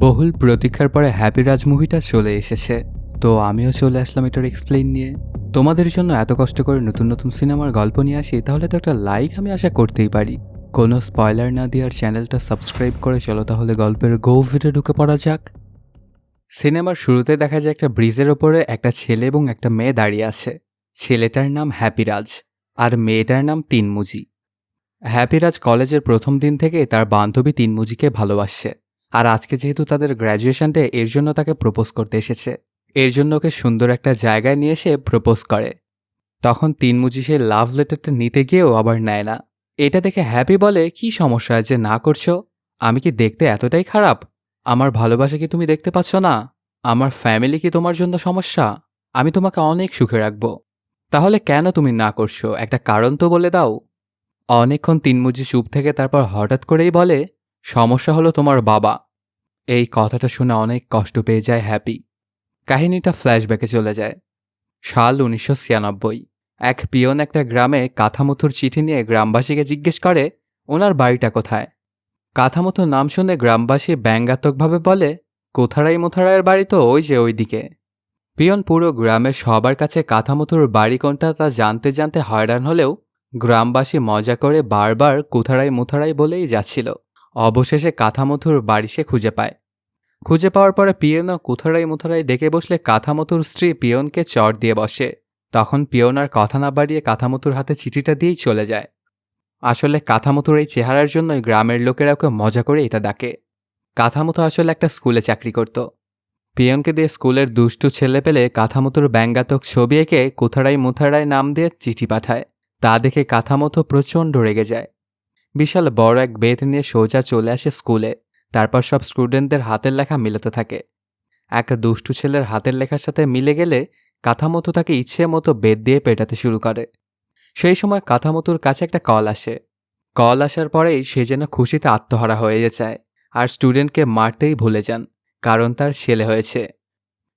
বহুল প্রতীক্ষার পরে হ্যাপি রাজ মুভিটা চলে এসেছে। তো আমিও চলে আসলাম এটার এক্সপ্লেইন নিয়ে। তোমাদের জন্য এত কষ্ট করে নতুন নতুন সিনেমার গল্প নিয়ে আসি, তাহলে তো একটা লাইক আমি আশা করতেই পারি। কোনো স্পয়লার না দিয়ে আর চ্যানেলটা সাবস্ক্রাইব করে চলো তাহলে গল্পের গভীরে ঢুকে পড়া যাক। সিনেমার শুরুতে দেখা যায় একটা ব্রিজের ওপরে একটা ছেলে এবং একটা মেয়ে দাঁড়িয়ে আছে। ছেলেটার নাম হ্যাপি রাজ আর মেয়েটার নাম তিনমুজি। হ্যাপি রাজ কলেজের প্রথম দিন থেকে তার বান্ধবী তিনমুজিকে ভালোবাসছে। আর আজকে যেহেতু তাদের গ্র্যাজুয়েশন ডে, এর জন্য তাকে প্রপোজ করতে এসেছে। এর জন্য ওকে সুন্দর একটা জায়গায় নিয়ে এসে প্রপোজ করে। তখন তিনমুজি সে লাভ লেটারটা নিতে গিয়েও আবার নেয় না। এটা দেখে হ্যাপি বলে, কি সমস্যা যে না করছো? আমি কি দেখতে এতটাই খারাপ? আমার ভালোবাসা কি তুমি দেখতে পাচ্ছ না? আমার ফ্যামিলি কি তোমার জন্য সমস্যা? আমি তোমাকে অনেক সুখে রাখবো। তাহলে কেন তুমি না করছো? একটা কারণ তো বলে দাও। অনেকক্ষণ তিনমুজি চুপ থেকে তারপর হঠাৎ করেই বলে, সমস্যা হলো তোমার বাবা। এই কথাটা শুনে অনেক কষ্ট পেয়ে যায় হ্যাপি। কাহিনীটা ফ্ল্যাশব্যাকে চলে যায়। সাল 1996। এক পিয়ন একটা গ্রামে কাথামুথুর চিঠি নিয়ে গ্রামবাসীকে জিজ্ঞেস করে ওনার বাড়িটা কোথায়। কাথামুথুর নাম শুনে গ্রামবাসী ব্যঙ্গাত্মকভাবে বলে, কোথারাই মুথারায়ের বাড়ি তো ওই যে ওইদিকে। পিয়ন পুরো গ্রামের সবার কাছে কাথামুথুর বাড়ি কোনটা তা জানতে জানতে হয়রান হলেও গ্রামবাসী মজা করে বারবার কোথারাই মুথারাই বলেই যাচ্ছিল। অবশেষে কাথামুথুর বাড়ি সে খুঁজে পায়। খুঁজে পাওয়ার পরে পিয়নও কুথারাই মুথারাই ডেকে বসলে কাথামুথুর স্ত্রী পিয়নকে চড় দিয়ে বসে। তখন পিয়ন আর কথা না বাড়িয়ে কাথামুথুর হাতে চিঠিটা দিয়েই চলে যায়। আসলে কাথামুথুর এই চেহারার জন্যই গ্রামের লোকেরা ওকে মজা করে এটা ডাকে। কাথামুথু আসলে একটা স্কুলে চাকরি করত। পিয়নকে দিয়ে স্কুলের দুষ্টু ছেলে পেলে কাথামুথুর ব্যঙ্গাত্মক ছবি এঁকে কুথারাই মুথারাই নাম দিয়ে চিঠি পাঠায়। তা দেখে কাথামুথু প্রচণ্ড রেগে যায়। বিশাল বড় এক বেত নিয়ে সোজা চলে আসে স্কুলে। তারপর সব স্টুডেন্টদের হাতের লেখা মিলাতে থাকে। এক দুষ্টু ছেলের হাতের লেখার সাথে মিলে গেলে কাথামুথু তাকে ইচ্ছে মতো বেত দিয়ে পেটাতে শুরু করে। সেই সময় কাথামুথুর কাছে একটা কল আসে। কল আসার পরেই সে যেন খুশিতে আত্মহারা হয়ে যায় আর স্টুডেন্টকে মারতেই ভুলে যান, কারণ তার ছেলে হয়েছে।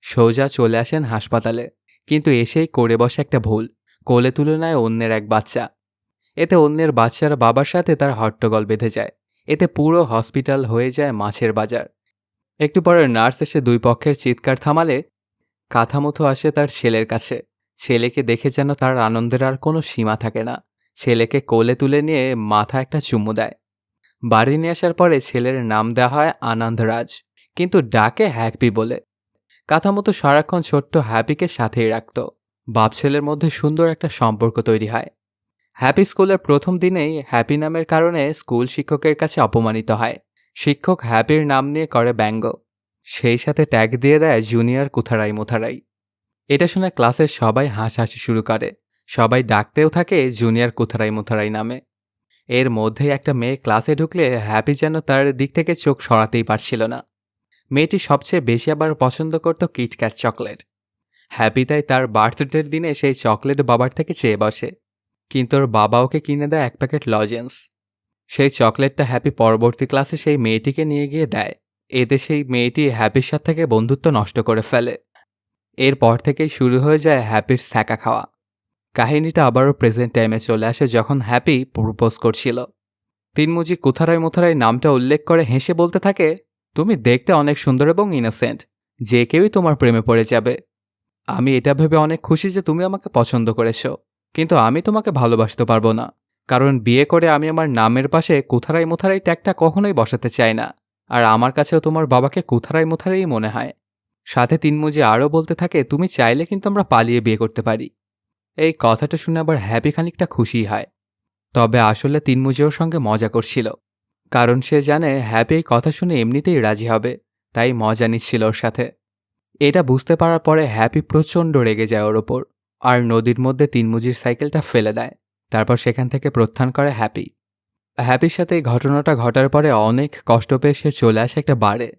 সোজা চলে আসেন হাসপাতালে, কিন্তু এসেই করে বসে একটা ভুল। কোলে তুলে নেয় অন্যের এক বাচ্চা। এতে অন্যের বাচ্চার বাবার সাথে তার হট্টগোল বেঁধে যায়। এতে পুরো হসপিটাল হয়ে যায় মাছের বাজার। একটু পরে নার্স এসে দুই পক্ষের চিৎকার থামালে কাথামুথু আসে তার ছেলের কাছে। ছেলেকে দেখে যেন তার আনন্দের আর কোনো সীমা থাকে না। ছেলেকে কোলে তুলে নিয়ে মাথা একটা চুমু দেয়। বাড়ি নিয়ে আসার পরে ছেলের নাম দেওয়া হয় আনন্দরাজ, কিন্তু ডাকে হ্যাপি বলে। কাথামুথু সারাক্ষণ ছোট্ট হ্যাপিকে সাথেই রাখত। বাপ ছেলের মধ্যে সুন্দর একটা সম্পর্ক তৈরি হয়। হ্যাপি স্কুলের প্রথম দিনেই হ্যাপি নামের কারণে স্কুল শিক্ষকের কাছে অপমানিত হয়। শিক্ষক হ্যাপির নাম নিয়ে করে ব্যঙ্গ। সেই সাথে ট্যাগ দিয়ে দেয় জুনিয়র কুথারাই মুথারাই। এটা শুনে ক্লাসের সবাই হাসাহাসি শুরু করে। সবাই ডাকতেও থাকে জুনিয়র কুথারাই মুথারাই নামে। এর মধ্যেই একটা মেয়ে ক্লাসে ঢুকলে হ্যাপি যেন তার দিক থেকে চোখ সরাতেই পারছিল না। মেয়েটি সবচেয়ে বেশি আবার পছন্দ করত কিটক্যাট চকলেট। হ্যাপি তাই তার বার্থডের দিনে সেই চকলেট বাবার থেকে চেয়ে বসে, কিন্তু ওর বাবা ওকে কিনে দেয় এক প্যাকেট লজেন্স। সেই চকলেটটা হ্যাপি পরবর্তী ক্লাসে সেই মেয়েটিকে নিয়ে গিয়ে দেয়। এতে সেই মেয়েটি হ্যাপির সাথে থেকে বন্ধুত্ব নষ্ট করে ফেলে। এরপর থেকেই শুরু হয়ে যায় হ্যাপির ছ্যাঁকা খাওয়া। কাহিনীটা আবারও প্রেজেন্ট টাইমে চলে আসে, যখন হ্যাপি প্রপোজ করছিল। তিনমুজি কুথারাই মুথারাই নামটা উল্লেখ করে হেসে বলতে থাকে, তুমি দেখতে অনেক সুন্দর এবং ইনোসেন্ট, যে কেউই তোমার প্রেমে পড়ে যাবে। আমি এটা ভেবে অনেক খুশি যে তুমি আমাকে পছন্দ করেছো, কিন্তু আমি তোমাকে ভালোবাসতে পারবো না, কারণ বিয়ে করে আমি আমার নামের পাশে কুথারাই মুথারাই ট্যাগটা কখনোই বসাতে চাই না। আর আমার কাছেও তোমার বাবাকে কুথারাই মুথারাই মনে হয়। সাথে তিনমুজি আরও বলতে থাকে, তুমি চাইলে কিন্তু আমরা পালিয়ে বিয়ে করতে পারি। এই কথাটা শুনে আবার হ্যাপি খানিকটা খুশি হয়। তবে আসলে তিনমুজি ওর সঙ্গে মজা করছিল, কারণ সে জানে হ্যাপি এই কথা শুনে এমনিতেই রাজি হবে, তাই মজা নিচ্ছিল ওর সাথে। এটা বুঝতে পারার পরে হ্যাপি প্রচণ্ড রেগে যায় ওর ওপর, আর নদীর মধ্যে তিনমুজির সাইকেলটা ফেলে দেয়। তারপর সেখান থেকে প্রত্যান করে হ্যাপি। হ্যাপির সাথে এই ঘটনাটা ঘটার পরে অনেক কষ্ট পেয়ে সে চলে আসে একটা বারে।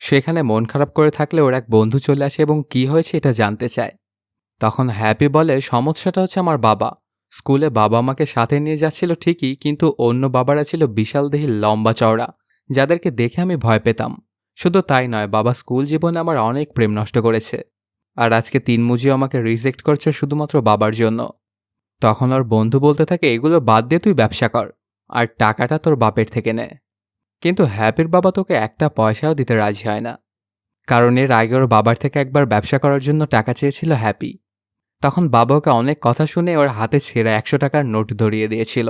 সেখানে মন খারাপ করে থাকলে ওর এক বন্ধু চলে আসে এবং কি হয়েছে এটা জানতে চায়। তখন হ্যাপি বলে, সমস্যাটা হচ্ছে আমার বাবা। স্কুলে বাবা আমাকে সাথে নিয়ে যাচ্ছিল ঠিকই, কিন্তু অন্য বাবারা ছিল বিশাল দেহি লম্বা চওড়া, যাদেরকে দেখে আমি ভয় পেতাম। শুধু তাই নয়, বাবা স্কুল জীবনে আমার অনেক প্রেম নষ্ট করেছে। আর আজকে তিনমুজিও আমাকে রিজেক্ট করছে শুধুমাত্র বাবার জন্য। তখন ওর বন্ধু বলতে থাকে, এগুলো বাদ দিয়ে তুই ব্যবসা কর, আর টাকাটা তোর বাপের থেকে নে। কিন্তু হ্যাপির বাবা তোকে একটা পয়সাও দিতে রাজি হয় না, কারণ এর আগে ওর বাবার থেকে একবার ব্যবসা করার জন্য টাকা চেয়েছিল হ্যাপি। তখন বাবা ওকে অনেক কথা শুনে ওর হাতে ছেঁড়া 100 টাকার নোট ধরিয়ে দিয়েছিল।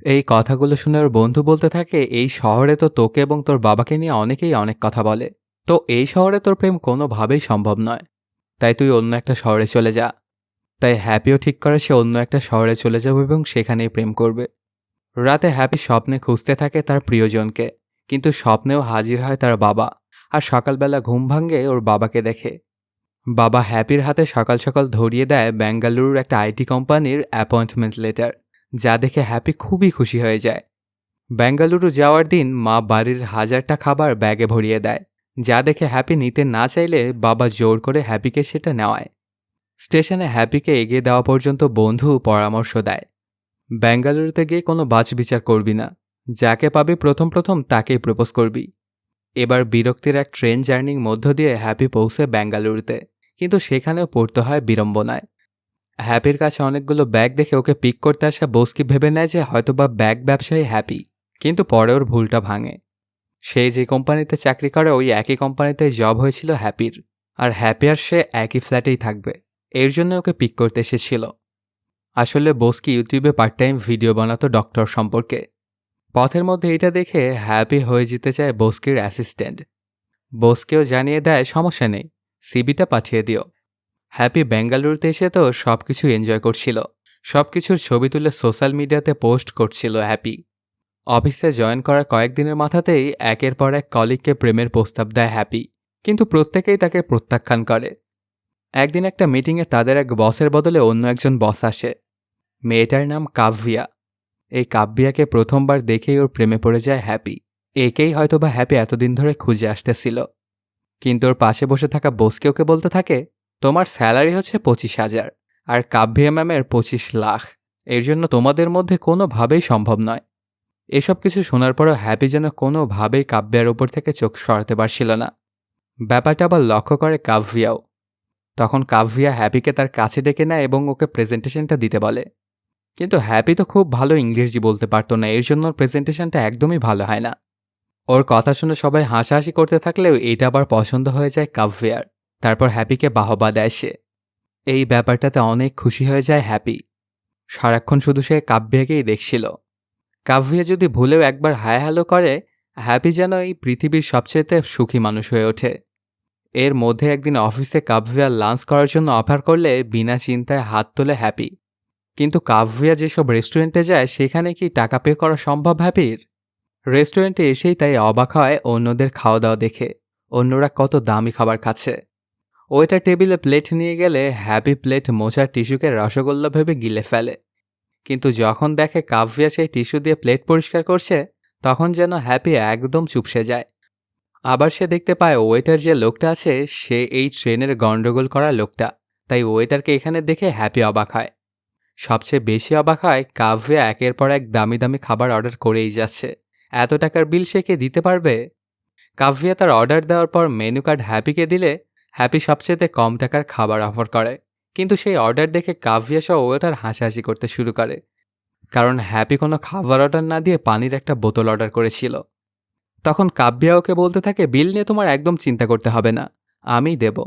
এই কথাগুলো শুনে ওর বন্ধু বলতে থাকে, এই শহরে তো তোকে এবং তোর বাবাকে নিয়ে অনেকেই অনেক কথা বলে, তো এই শহরে তোর প্রেম কোনোভাবেই সম্ভব নয়, তাই তুই অন্য একটা শহরে চলে যা। তাই হ্যাপিও ঠিক করে সে অন্য একটা শহরে চলে যাবে এবং সেখানেই প্রেম করবে। রাতে হ্যাপি স্বপ্নে খুঁজতে থাকে তার প্রিয়জনকে, কিন্তু স্বপ্নেও হাজির হয় তার বাবা। আর সকালবেলা ঘুম ভাঙে ওর বাবাকে দেখে। বাবা হ্যাপির হাতে সকাল সকাল ধরিয়ে দেয় বেঙ্গালুরুর একটা আইটি কোম্পানির অ্যাপয়েন্টমেন্ট লেটার, যা দেখে হ্যাপি খুবই খুশি হয়ে যায়। বেঙ্গালুরু যাওয়ার দিন মা বাড়ির 1000টা খাবার ব্যাগে ভরিয়ে দেয়, যা দেখে হ্যাপি নিতে না চাইলে বাবা জোর করে হ্যাপিকে সেটা নেওয়ায়। স্টেশনে হ্যাপিকে এগিয়ে দেওয়া পর্যন্ত বন্ধু পরামর্শ দেয়, বেঙ্গালুরুতে গিয়ে কোনো বাছবিচার করবি না, যাকে পাবি প্রথম প্রথম তাকেই প্রপোজ করবি। এবার বিরক্তির এক ট্রেন জার্নির মধ্য দিয়ে হ্যাপি পৌঁছে বেঙ্গালুরুতে, কিন্তু সেখানেও পড়তে হয় বিড়ম্বনায়। হ্যাপির কাছে অনেকগুলো ব্যাগ দেখে ওকে পিক করতে আসা বসকি ভেবে নেয় যে হয়তোবা ব্যাগ ব্যবসায়ী হ্যাপি, কিন্তু পরে ওর ভুলটা ভাঙে। সে যে কোম্পানিতে চাকরি করে ওই একই কোম্পানিতে জব হয়েছিল হ্যাপির, আর হ্যাপি আর সে একই ফ্ল্যাটেই থাকবে, এর জন্য ওকে পিক করতে এসেছিল। আসলে বসকি ইউটিউবে পার্ট টাইম ভিডিও বানাতো ডক্টর সম্পর্কে। পথের মধ্যে এটা দেখে হ্যাপি হয়ে যেতে চায় বসকির অ্যাসিস্ট্যান্ট। বসকেও জানিয়ে দেয় সমস্যা নেই, সিবিটা পাঠিয়ে দিও। হ্যাপি বেঙ্গালুরুতে এসে তো সবকিছু এনজয় করছিল, সবকিছুর ছবি তুলে সোশ্যাল মিডিয়াতে পোস্ট করছিল হ্যাপি। অফিসে জয়েন করার কয়েকদিনের মাথাতেই একের পর এক কলিগকে প্রেমের প্রস্তাব দেয় হ্যাপি, কিন্তু প্রত্যেকেই তাকে প্রত্যাখ্যান করে। একদিন একটা মিটিংয়ে তাদের এক বসের বদলে অন্য একজন বস আসে। মেয়েটার নাম কাব্যিয়া। এই কাব্যিয়াকে প্রথমবার দেখেই ওর প্রেমে পড়ে যায় হ্যাপি। একেই হয়তোবা হ্যাপি এতদিন ধরে খুঁজে আসতেছিল। কিন্তু ওর পাশে বসে থাকা বসকে ওকে বলতে থাকে, তোমার স্যালারি হচ্ছে 25,000 আর কাব্যিয়া ম্যামের 25 লাখ, এর জন্য তোমাদের মধ্যে কোনোভাবেই সম্ভব নয়। এসব কিছু শোনার পরও হ্যাপি যেন কোনোভাবেই কাব্যিয়ার ওপর থেকে চোখ সরাতে পারছিল না। ব্যাপারটা আবার লক্ষ্য করে কাব্যিয়াও। তখন কাব্যিয়া হ্যাপিকে তার কাছে ডেকে নেয় এবং ওকে প্রেজেন্টেশনটা দিতে বলে। কিন্তু হ্যাপি তো খুব ভালো ইংরেজি বলতে পারতো না, এর জন্য প্রেজেন্টেশনটা একদমই ভালো হয় না। ওর কথা শুনে সবাই হাসাহাসি করতে থাকলেও এটা আবার পছন্দ হয়ে যায় কাব্যিয়ার। তারপর হ্যাপিকে বাহবা দেয় সে। এই ব্যাপারটাতে অনেক খুশি হয়ে যায় হ্যাপি। সারাক্ষণ শুধু সে কাব্যিয়াকেই দেখছিল। কাব্যিয়া যদি ভুলেও একবার হায় হ্যালো করে, হ্যাপি যেন এই পৃথিবীর সবচেয়ে সুখী মানুষ হয়ে ওঠে। এর মধ্যে একদিন অফিসে কাব্যিয়া লাঞ্চ করার জন্য অফার করলে বিনা চিন্তায় হাত তোলে হ্যাপি। কিন্তু কাব্যিয়া যেসব রেস্টুরেন্টে যায় সেখানে কি টাকা পে করা সম্ভব হ্যাপির? রেস্টুরেন্টে এসেই তাই অবাক হয় অন্যদের খাওয়া দাওয়া দেখে, অন্যরা কত দামি খাবার খাচ্ছে। ওয়েটার টেবিলে প্লেট নিয়ে গেলে হ্যাপি প্লেট মোছার টিস্যুকে রসগোল্লা ভেবে গিলে ফেলে। কিন্তু যখন দেখে কাব্যিয়া সেই টিস্যু দিয়ে প্লেট পরিষ্কার করছে, তখন যেন হ্যাপি একদম চুপসে যায়। আবার সে দেখতে পায় ওয়েটার যে লোকটা আছে সে এই ট্রেনের গন্ডগোল করা লোকটা, তাই ওয়েটারকে এখানে দেখে হ্যাপি অবাক হয়। সবচেয়ে বেশি অবাক হয় কাব্যিয়া একের পর এক দামি দামি খাবার অর্ডার করেই যাচ্ছে। এত টাকার বিল সে কে দিতে পারবে? কাব্যিয়া তার অর্ডার দেওয়ার পর মেনু কার্ড হ্যাপিকে দিলে হ্যাপি সবচেয়ে কম টাকার খাবার অফার করে। কিন্তু সেই অর্ডার দেখে কাব্যিয়া সহ ওয়েটার হাসাহাসি করতে শুরু করে, কারণ হ্যাপি কোনো খাবার অর্ডার না দিয়ে পানির একটা বোতল অর্ডার করেছিল। তখন কাব্যিয়া ওকে বলতে থাকে, বিল নিয়ে তোমার একদম চিন্তা করতে হবে না, আমিই দেব।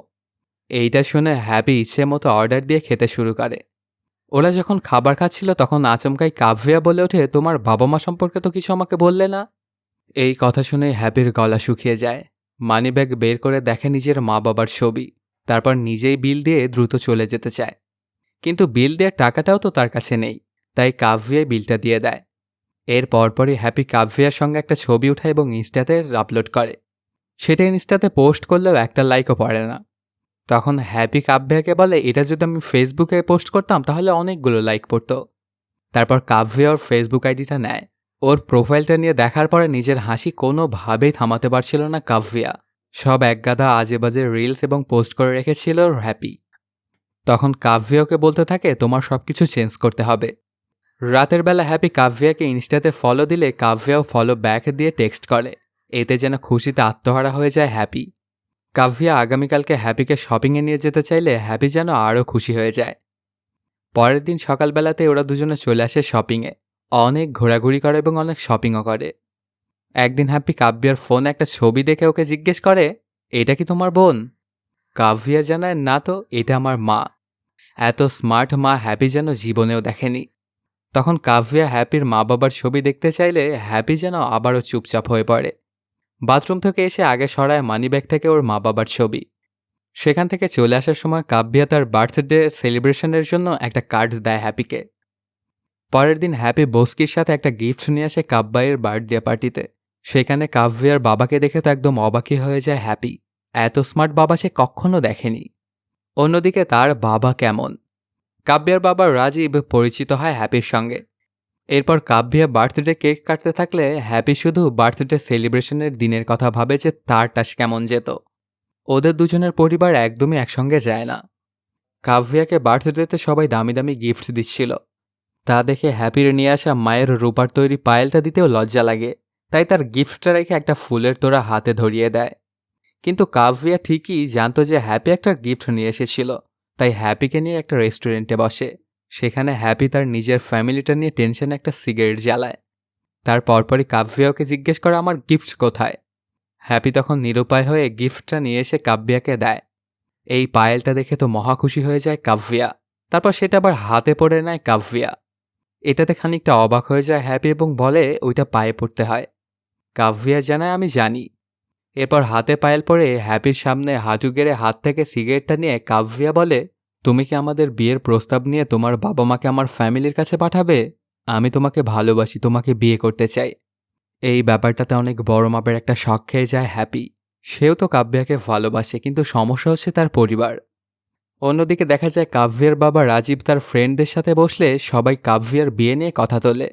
এইটা শুনে হ্যাপি ইচ্ছে মতো অর্ডার দিয়ে খেতে শুরু করে। ওরা যখন খাবার খাচ্ছিল তখন আচমকাই কাব্যিয়া বলে ওঠে, তোমার বাবা মা সম্পর্কে তো কিছু আমাকে বললে না। এই কথা শুনে হ্যাপির গলা শুকিয়ে যায়। মানিব্যাগ বের করে দেখে নিজের মা বাবার ছবি, তারপর নিজেই বিল দিয়ে দ্রুত চলে যেতে চায়। কিন্তু বিল দেওয়ার টাকাটাও তো তার কাছে নেই, তাই কাব্যিয়াই বিলটা দিয়ে দেয়। এর পরপরই হ্যাপি কাব্যিয়ার সঙ্গে একটা ছবি উঠায় এবং ইনস্টাতে আপলোড করে। সেটা ইনস্টাতে পোস্ট করলেও একটা লাইকও পড়ে না। তখন হ্যাপি কাব্যিয়াকে বলে, এটা যদি আমি ফেসবুকে পোস্ট করতাম তাহলে অনেকগুলো লাইক পড়তো। তারপর কাব্যিয়া ওর ফেসবুক আইডিটা নেয়। ওর প্রোফাইলটা নিয়ে দেখার পরে নিজের হাসি কোনোভাবেই থামাতে পারছিল না কাব্যিয়া। সব একগাদা আজে বাজে রিলস এবং পোস্ট করে রেখেছিল হ্যাপি। তখন কাব্যিয়াকে বলতে থাকে, তোমার সবকিছু চেঞ্জ করতে হবে। রাতের বেলা হ্যাপি কাব্যিয়াকে ইনস্টাতে ফলো দিলে কাব্যিয়াও ফলো ব্যাক দিয়ে টেক্সট করে। এতে যেন খুশিতে আত্মহারা হয়ে যায় হ্যাপি। কাব্যিয়া আগামীকালকে হ্যাপিকে শপিংয়ে নিয়ে যেতে চাইলে হ্যাপি যেন আরও খুশি হয়ে যায়। পরের দিন সকালবেলাতে ওরা দুজনে চলে আসে শপিংয়ে। অনেক ঘোরাঘুরি করে এবং অনেক শপিংও করে। একদিন হ্যাপি কাব্যার ফোনে একটা ছবি দেখে ওকে জিজ্ঞেস করে, এটা কি তোমার বোন? কাব্যা জানায়, না তো, এটা আমার মা। এত স্মার্ট মা হ্যাপি যেন জীবনেও দেখেনি। তখন কাব্যা হ্যাপির মা বাবার ছবি দেখতে চাইলে হ্যাপি যেন আবারও চুপচাপ হয়ে পড়ে। বাথরুম থেকে এসে আগে সরায় মানিব্যাগ থেকে ওর মা বাবার ছবি। সেখান থেকে চলে আসার সময় কাব্যা তার বার্থডে সেলিব্রেশনের জন্য একটা কার্ড দেয় হ্যাপিকে। পরের দিন হ্যাপি বস্কির সাথে একটা গিফট নিয়ে আসে কাব্যায়ের বার্থডে পার্টিতে। সেখানে কাব্যার বাবাকে দেখে তো একদম অবাকই হয়ে যায় হ্যাপি। এত স্মার্ট বাবা সে কখনো দেখেনি। অন্যদিকে তার বাবা কেমন? কাব্যার বাবা রাজীব পরিচিত হয় হ্যাপির সঙ্গে। এরপর কাব্যা বার্থডে কেক কাটতে থাকলে হ্যাপি শুধু বার্থডে সেলিব্রেশনের দিনের কথা ভাবে যে তার টাস কেমন যেত। ওদের দুজনের পরিবার একদমই একসঙ্গে যায় না। কাব্যাকে বার্থডেতে সবাই দামি দামি গিফট দিচ্ছিল। তা দেখে হ্যাপির নিয়ে আসা মায়ের রূপার তৈরি পায়েলটা দিতেও লজ্জা লাগে, তাই তার গিফটটা রেখে একটা ফুলের তোড়া হাতে ধরিয়ে দেয়। কিন্তু কাব্যা ঠিকই জানত যে হ্যাপি একটা গিফট নিয়ে এসেছিল, তাই হ্যাপিকে নিয়ে একটা রেস্টুরেন্টে বসে। সেখানে হ্যাপি তার নিজের ফ্যামিলিটা নিয়ে টেনশনে একটা সিগারেট জ্বালায়। তার পরপরই কাব্যা ওকে জিজ্ঞেস করে, আমার গিফট কোথায়? হ্যাপি তখন নিরুপায় হয়ে গিফটটা নিয়ে এসে কাব্যাকে দেয়। এই পায়েলটা দেখে তো মহা খুশি হয়ে যায় কাব্যা। তারপর সেটা আবার হাতে পড়ে নেয় কাব্যা। এটাতে খানিকটা অবাক হয়ে যায় হ্যাপি এবং বলে ওইটা পায়ে পড়তে হয়। কাব্যা জানায়, আমি জানি। এরপর হাতে পায়েল পরে হ্যাপির সামনে হাঁটু গেড়ে হাত থেকে সিগারেটটা নিয়ে কাব্যা বলে, তুমি কি আমাদের বিয়ের প্রস্তাব নিয়ে তোমার বাবা মাকে আমার ফ্যামিলির কাছে পাঠাবে? আমি তোমাকে ভালোবাসি, তোমাকে বিয়ে করতে চাই। এই ব্যাপারটাতে অনেক বড় মাপের একটা শক খেয়ে যায় হ্যাপি। সেও তো কাব্যাকে ভালোবাসে, কিন্তু সমস্যা হচ্ছে তার পরিবার। অন্যদিকে দেখা যায় কাব্যের বাবা রাজীব তার ফ্রেন্ডদের সাথে বসলে সবাই কাব্যের বিয়ে নিয়ে কথা তোলে।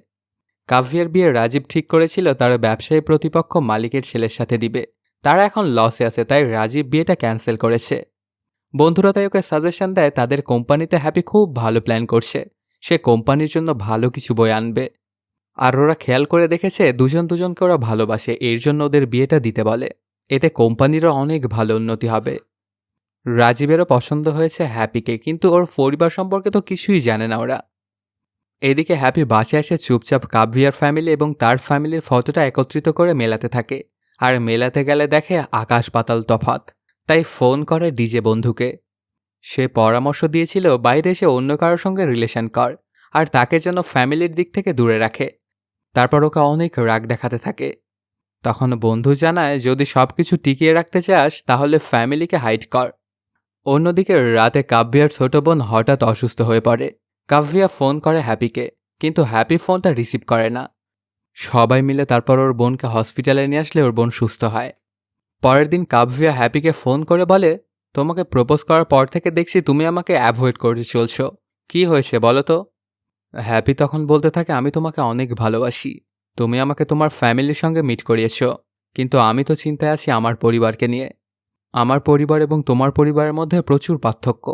কাব্যের বিয়ে রাজীব ঠিক করেছিল তার ব্যবসায়ী প্রতিপক্ষ মালিকের ছেলের সাথে দিবে। তারা এখন লসে আছে, তাই রাজীব বিয়েটা ক্যান্সেল করেছে। বন্ধুরা তাই ওকে সাজেশন দেয় তাদের কোম্পানিতে হ্যাপি খুব ভালো প্ল্যান করছে, সে কোম্পানির জন্য ভালো কিছু বই আনবে। আর ওরা খেয়াল করে দেখেছে দুজন দুজনকে ওরা ভালোবাসে, এর জন্য ওদের বিয়েটা দিতে বলে। এতে কোম্পানিরও অনেক ভালো উন্নতি হবে। রাজীবেরও পছন্দ হয়েছে হ্যাপিকে, কিন্তু ওর পরিবার সম্পর্কে তো কিছুই জানে না ওরা। এদিকে হ্যাপি বাসায় এসে চুপচাপ কাব্যার ফ্যামিলি এবং তার ফ্যামিলির ফটোটা একত্রিত করে মেলাতে থাকে। আর মেলাতে গেলে দেখে আকাশ পাতাল তফাত, তাই ফোন করে ডিজে বন্ধুকে। সে পরামর্শ দিয়েছিল বাইরে এসে অন্য কারোর সঙ্গে রিলেশন কর, আর তাকে যেন ফ্যামিলির দিক থেকে দূরে রাখে। তারপর ওকে অনেক রাগ দেখাতে থাকে। তখন বন্ধু জানায়, যদি সবকিছু টিকিয়ে রাখতে চাস তাহলে ফ্যামিলিকে হাইড কর। অন্যদিকে রাতে কাব্যার ছোট বোন হঠাৎ অসুস্থ হয়ে পড়ে। কাব্যা ফোন করে হ্যাপিকে, কিন্তু হ্যাপি ফোনটা রিসিভ করে না। সবাই মিলে তারপর ওর বোনকে হসপিটালে নিয়ে আসলে ওর বোন সুস্থ হয়। পরের দিন কাব্যা হ্যাপিকে ফোন করে বলে, তোমাকে প্রপোজ করার পর থেকে দেখছি তুমি আমাকে অ্যাভয়েড করে চলছো, কি হয়েছে বলো তো? হ্যাপি তখন বলতে থাকে, আমি তোমাকে অনেক ভালোবাসি, তুমি আমাকে তোমার ফ্যামিলির সঙ্গে মিট করিয়েছ, কিন্তু আমি তো চিন্তায় আছি আমার পরিবারকে নিয়ে। আমার পরিবার এবং তোমার পরিবারের মধ্যে প্রচুর পার্থক্য।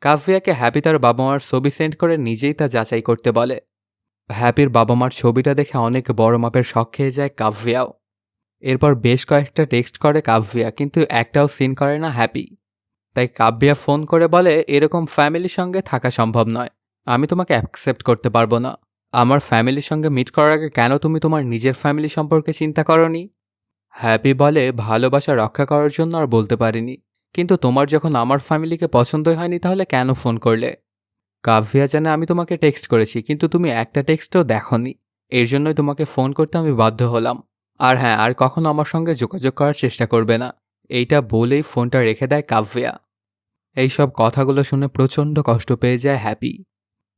কাব্যাকে হ্যাপি তার বাবা মার ছবি সেন্ড করে নিজেই তা যাচাই করতে বলে। হ্যাপির বাবা মার ছবিটা দেখে অনেক বড় মাপের শক খেয়ে যায় কাব্যাও। এরপর বেশ কয়েকটা টেক্সট করে কাব্যা, কিন্তু একটাও সিন করে না হ্যাপি। তাই কাব্যা ফোন করে বলে, এরকম ফ্যামিলির সঙ্গে থাকা সম্ভব নয়, আমি তোমাকে অ্যাকসেপ্ট করতে পারবো না। আমার ফ্যামিলির সঙ্গে মিট করার আগে কেন তুমি তোমার নিজের ফ্যামিলি সম্পর্কে চিন্তা করনি? হ্যাপি বলে, ভালোবাসা রক্ষা করার জন্য আর বলতে পারিনি, কিন্তু তোমার যখন আমার ফ্যামিলিকে পছন্দই হয়নি তাহলে কেন ফোন করলে? কাব্যা জানে আমি তোমাকে টেক্সট করেছি, কিন্তু তুমি একটা টেক্সটও দেখোনি, এর জন্যই তোমাকে ফোন করতে আমি বাধ্য হলাম। আর হ্যাঁ, আর কখনো আমার সঙ্গে যোগাযোগ করার চেষ্টা করবে না। এইটা বলেই ফোনটা রেখে দেয় কাব্যা। এইসব কথাগুলো শুনে প্রচণ্ড কষ্ট পেয়ে যায় হ্যাপি।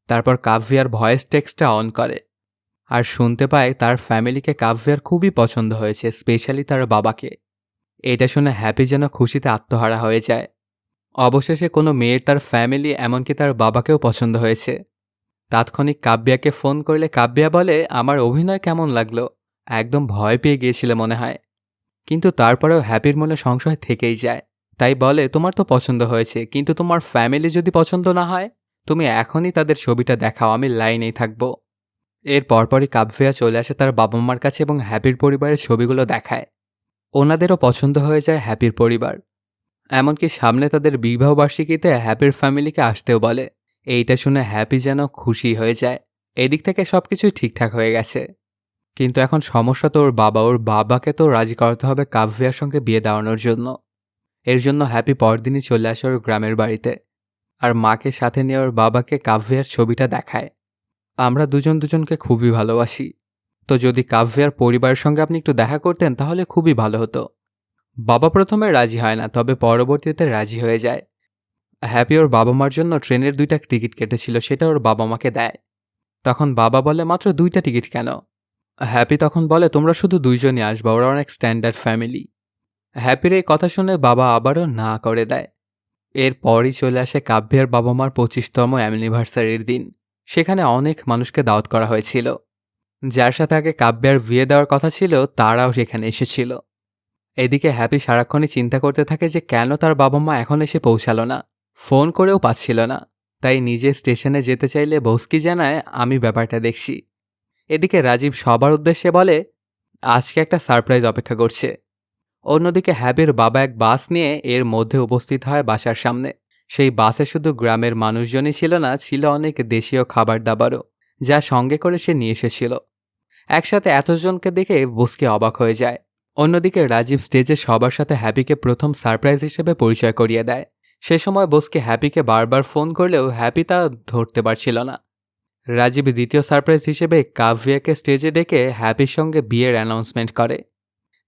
তারপর কাব্যার ভয়েস টেক্সটটা অন করে আর শুনতে পায় তার ফ্যামিলিকে কাব্যার খুবই পছন্দ হয়েছে, স্পেশালি তার বাবাকে। এটা শুনে হ্যাপি যেন খুশিতে আত্মহারা হয়ে যায়। অবশেষে কোনো মেয়ের তার ফ্যামিলি এমনকি তার বাবাকেও পছন্দ হয়েছে। তাৎক্ষণিক কাব্যাকে ফোন করলে কাব্যা বলে, আমার অভিনয় কেমন লাগলো? একদম ভয় পেয়ে গিয়েছিলে মনে হয়। কিন্তু তারপরেও হ্যাপির মনে সংশয় থেকেই যায়, তাই বলে, তোমার তো পছন্দ হয়েছে, কিন্তু তোমার ফ্যামিলি যদি পছন্দ না হয় তুমি এখনই তাদের ছবিটা দেখাও, আমি লাইনেই থাকব। এর পরপরই কাব্যা চলে আসে তার বাবা মার কাছে এবং হ্যাপির পরিবারের ছবিগুলো দেখায়। ওনাদেরও পছন্দ হয়ে যায় হ্যাপির পরিবার। এমনকি সামনে তাদের বিবাহবার্ষিকীতে হ্যাপির ফ্যামিলিকে আসতেও বলে। এইটা শুনে হ্যাপি যেন খুশি হয়ে যায়, এদিক থেকে সবকিছুই ঠিকঠাক হয়ে গেছে। কিন্তু এখন সমস্যা তো ওর বাবাকে তো রাজি করাতে হবে কাব্যার সঙ্গে বিয়ে দেওয়ানোর জন্য। এর জন্য হ্যাপি পরদিনই চলে আসে ওর গ্রামের বাড়িতে, আর মাকে সাথে নিয়ে ওর বাবাকে কাব্যার ছবিটা দেখায়। আমরা দুজনকে খুবই ভালোবাসি, তো যদি কাব্যার পরিবারের সঙ্গে আপনি একটু দেখা করতেন তাহলে খুবই ভালো হতো। বাবা প্রথমে রাজি হয় না, তবে পরবর্তীতে রাজি হয়ে যায়। হ্যাপি ওর বাবা মার জন্য ট্রেনের 2টা টিকিট কেটেছিল, সেটা ওর বাবা মাকে দেয়। তখন বাবা বলে, মাত্র 2টা টিকিট কেন? হ্যাপি তখন বলে, তোমরা শুধু 2জনই আসবা, ওরা অনেক স্ট্যান্ডার্ড ফ্যামিলি। হ্যাপির এই কথা শুনে বাবা আবারও না করে দেয়। এরপরই চলে আসে কাব্যের বাবা মার 25তম অ্যানিভার্সারির দিন। সেখানে অনেক মানুষকে দাওয়াত করা হয়েছিল। যার সাথে আগে কাব্যের বিয়ে দেওয়ার কথা ছিল তারাও সেখানে এসেছিল। এদিকে হ্যাপি সারাক্ষণই চিন্তা করতে থাকে যে কেন তার বাবা মা এখন এসে পৌঁছালো না, ফোন করেও পাচ্ছিল না। তাই নিজে স্টেশনে যেতে চাইলে বসকি জানায়, আমি ব্যাপারটা দেখছি। এদিকে রাজীব সবার উদ্দেশ্যে বলে, আজকে একটা সারপ্রাইজ অপেক্ষা করছে। অন্যদিকে হ্যাপির বাবা এক বাস নিয়ে এর মধ্যে উপস্থিত হয় বাসার সামনে। সেই বাসে শুধু গ্রামের মানুষজনই ছিল না, ছিল অনেক দেশীয় খাবার দাবারও, যা সঙ্গে করে সে নিয়ে এসেছিল। একসাথে এতজনকে দেখে বসকি অবাক হয়ে যায়। অন্যদিকে রাজীব স্টেজে সবার সাথে হ্যাপিকে প্রথম সারপ্রাইজ হিসেবে পরিচয় করিয়ে দেয়। সে সময় বসকি হ্যাপিকে বারবার ফোন করলেও হ্যাপি তা ধরতে পারছিল না। রাজীব দ্বিতীয় সারপ্রাইজ হিসেবে কাব্যাকে স্টেজে ডেকে হ্যাপির সঙ্গে বিয়ের অ্যানাউন্সমেন্ট করে।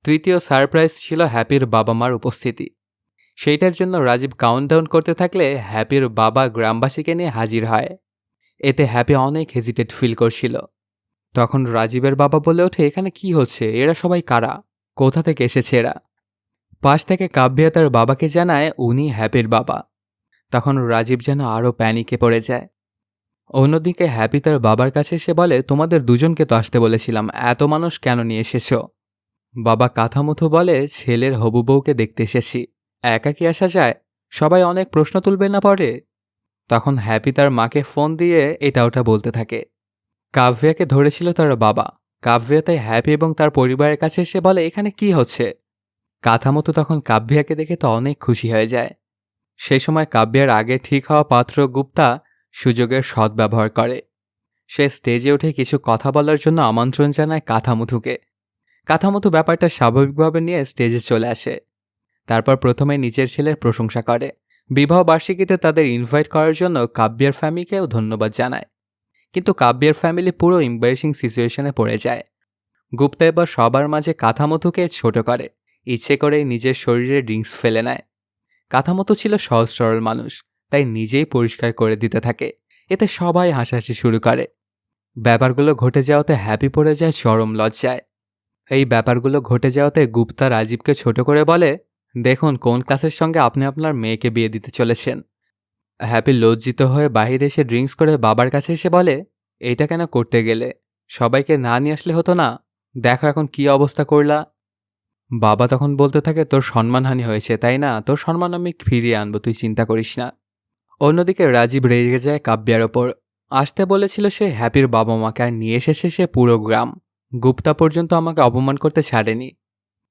তৃতীয় সারপ্রাইজ ছিল হ্যাপির বাবা মার উপস্থিতি। সেইটার জন্য রাজীব কাউন্টডাউন করতে থাকলে হ্যাপির বাবা গ্রামবাসীকে নিয়ে হাজির হয়। এতে হ্যাপি অনেক হেজিটেট ফিল করছিল। তখন রাজীবের বাবা বলে ওঠে, এখানে কি হচ্ছে? এরা সবাই কারা? কোথা থেকে এসেছে এরা? পাশ থেকে কাব্যা তার বাবাকে জানায় উনি হ্যাপির বাবা। তখন রাজীব যেন আরও প্যানিকে পড়ে যায়। অন্যদিকে হ্যাপি তার বাবার কাছে এসে বলে, তোমাদের দুজনকে তো আসতে বলেছিলাম, এত মানুষ কেন নিয়ে এসেছ? বাবা কাথামুথু বলে, ছেলের হবু বউকে দেখতে এসেছি, একা কি আসা যায়? সবাই অনেক প্রশ্ন তুলবে না পরে? তখন হ্যাপি তার মাকে ফোন দিয়ে এটা ওটা বলতে থাকে। কাব্যাকে ধরেছিল তার বাবা। কাব্যা তাই হ্যাপি এবং তার পরিবারের কাছে এসে বলে, এখানে কি হচ্ছে? কাথামতো তখন কাব্যাকে দেখে তো অনেক খুশি হয়ে যায়। সেই সময় কাব্যার আগে ঠিক হওয়া পাত্র গুপ্তা সুযোগের সদ্ব্যবহার করে। সে স্টেজে উঠে কিছু কথা বলার জন্য আমন্ত্রণ জানায় কাথামুথুকে। কাথামুথু ব্যাপারটা স্বাভাবিকভাবে নিয়ে স্টেজে চলে আসে। তারপর প্রথমে নিজের ছেলের প্রশংসা করে। বিবাহ বার্ষিকীতে তাদের ইনভাইট করার জন্য কাব্যার ফ্যামিলিকেও ধন্যবাদ জানায়। কিন্তু কাব্যের ফ্যামিলি পুরো এম্বারেসিং সিচুয়েশনে পড়ে যায়। গুপ্তা এবার সবার মাঝে কাথামতুকে ছোট করে, ইচ্ছে করেই নিজের শরীরে ড্রিঙ্কস ফেলে নেয়। কাথামতো ছিল সহজ সরল মানুষ, তাই নিজেই পরিষ্কার করে দিতে থাকে। এতে সবাই হাসাহাসি শুরু করে। ব্যাপারগুলো ঘটে যাওয়াতে হ্যাপি পড়ে যায় চরম লজ্জায়। এই ব্যাপারগুলো ঘটে যাওয়াতে গুপ্তা রাজীবকে ছোট করে বলে, দেখুন কোন ক্লাসের সঙ্গে আপনি আপনার মেয়েকে বিয়ে দিতে চলেছেন। হ্যাপি লজ্জিত হয়ে বাহিরে এসে ড্রিঙ্কস করে বাবার কাছে এসে বলে, এইটা কেন করতে গেলে? সবাইকে না নিয়ে আসলে হতো না? দেখো এখন কি অবস্থা করলা। বাবা তখন বলতে থাকে, তোর সম্মানহানি হয়েছে তাই না? তোর সম্মান আমি ফিরিয়ে আনবো, তুই চিন্তা করিস না। অন্যদিকে রাজীব রেগে যায় কাব্যার ওপর। আসতে বলেছিল সে হ্যাপির বাবা মাকে, আর নিয়ে এসেছে সে পুরো গ্রাম। গুপ্তা পর্যন্ত আমাকে অপমান করতে ছাড়েনি।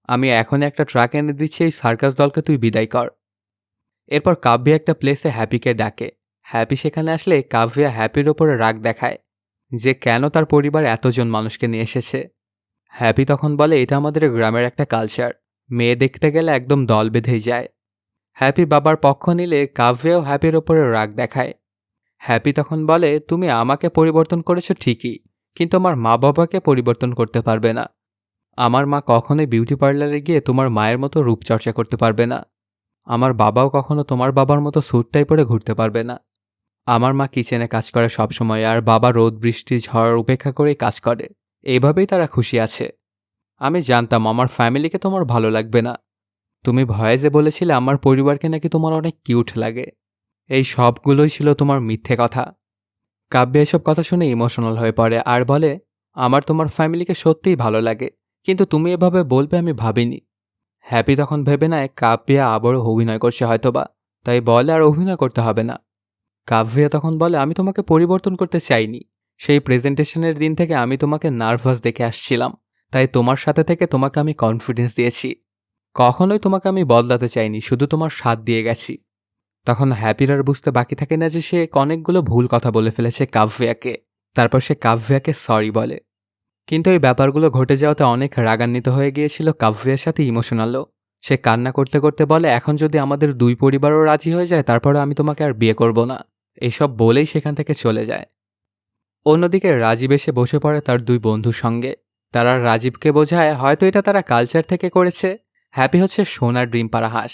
আমি এখনই একটা ট্রাক এনে দিচ্ছি, এই সার্কাস দলকে তুই বিদায় কর। এরপর কাব্যা একটা প্লেসে হ্যাপিকে ডাকে। হ্যাপি সেখানে আসলে কাব্যা হ্যাপির ওপরে রাগ দেখায় যে কেন তার পরিবার এতজন মানুষকে নিয়ে এসেছে। হ্যাপি তখন বলে, এটা আমাদের গ্রামের একটা কালচার, মেয়ে দেখতে গেলে একদম দল বেঁধেই যায়। হ্যাপি বাবার পক্ষ নিলে কাব্যাও হ্যাপির ওপরে রাগ দেখায়। হ্যাপি তখন বলে, তুমি আমাকে পরিবর্তন করেছো ঠিকই, কিন্তু আমার মা বাবাকে পরিবর্তন করতে পারবে না। আমার মা কখনোই বিউটি পার্লারে গিয়ে তোমার মায়ের মতো রূপচর্চা করতে পারবে না। আমার বাবাও কখনো তোমার বাবার মতো স্যুটটাই পরে ঘুরতে পারবে না। আমার মা কিচেনে কাজ করে সবসময়, আর বাবা রোদ বৃষ্টি ঝড় উপেক্ষা করেই কাজ করে। এইভাবেই তারা খুশি আছে। আমি জানতাম আমার ফ্যামিলিকে তোমার ভালো লাগবে না। তুমি ভয়ে যে বলেছিলে আমার পরিবারকে নাকি তোমার অনেক কিউট লাগে, এই সবগুলোই ছিল তোমার মিথ্যে কথা। কাব্য এসব কথা শুনে ইমোশনাল হয়ে পড়ে আর বলে, আমার তোমার ফ্যামিলিকে সত্যিই ভালো লাগে, কিন্তু তুমি এভাবে বলবে আমি ভাবিনি। হ্যাপি তখন ভেবে নেয় কাব্যা আবারও অভিনয় করছে হয়তোবা, তাই বলে আর অভিনয় করতে হবে না। কাব্যা তখন বলে, আমি তোমাকে পরিবর্তন করতে চাইনি। সেই প্রেজেন্টেশনের দিন থেকে আমি তোমাকে নার্ভাস দেখে আসছিলাম, তাই তোমার সাথে থেকে তোমাকে আমি কনফিডেন্স দিয়েছি। কখনোই তোমাকে আমি বদলাতে চাইনি, শুধু তোমার সাথ দিয়ে গেছি। তখন হ্যাপির আর বুঝতে বাকি থাকে না যে সে অনেকগুলো ভুল কথা বলে ফেলেছে কাব্যাকে। তারপর সে কাব্যাকে সরি বলে। কিন্তু এই ব্যাপারগুলো ঘটে যাওয়াতে অনেক রাগান্বিত হয়ে গিয়েছিল কাব্যের সাথে ইমোশনালও। সে কান্না করতে করতে বলে, এখন যদি আমাদের দুই পরিবারও রাজি হয়ে যায় তারপরে আমি তোমাকে আর বিয়ে করব না। এসব বলেই সেখান থেকে চলে যায়। অন্যদিকে রাজীব এসে বসে পড়ে তার দুই বন্ধুর সঙ্গে। তারা রাজীবকে বোঝায় হয়তো এটা তারা কালচার থেকে করেছে। হ্যাপি হচ্ছে সোনার ডিম পাড়া হাঁস,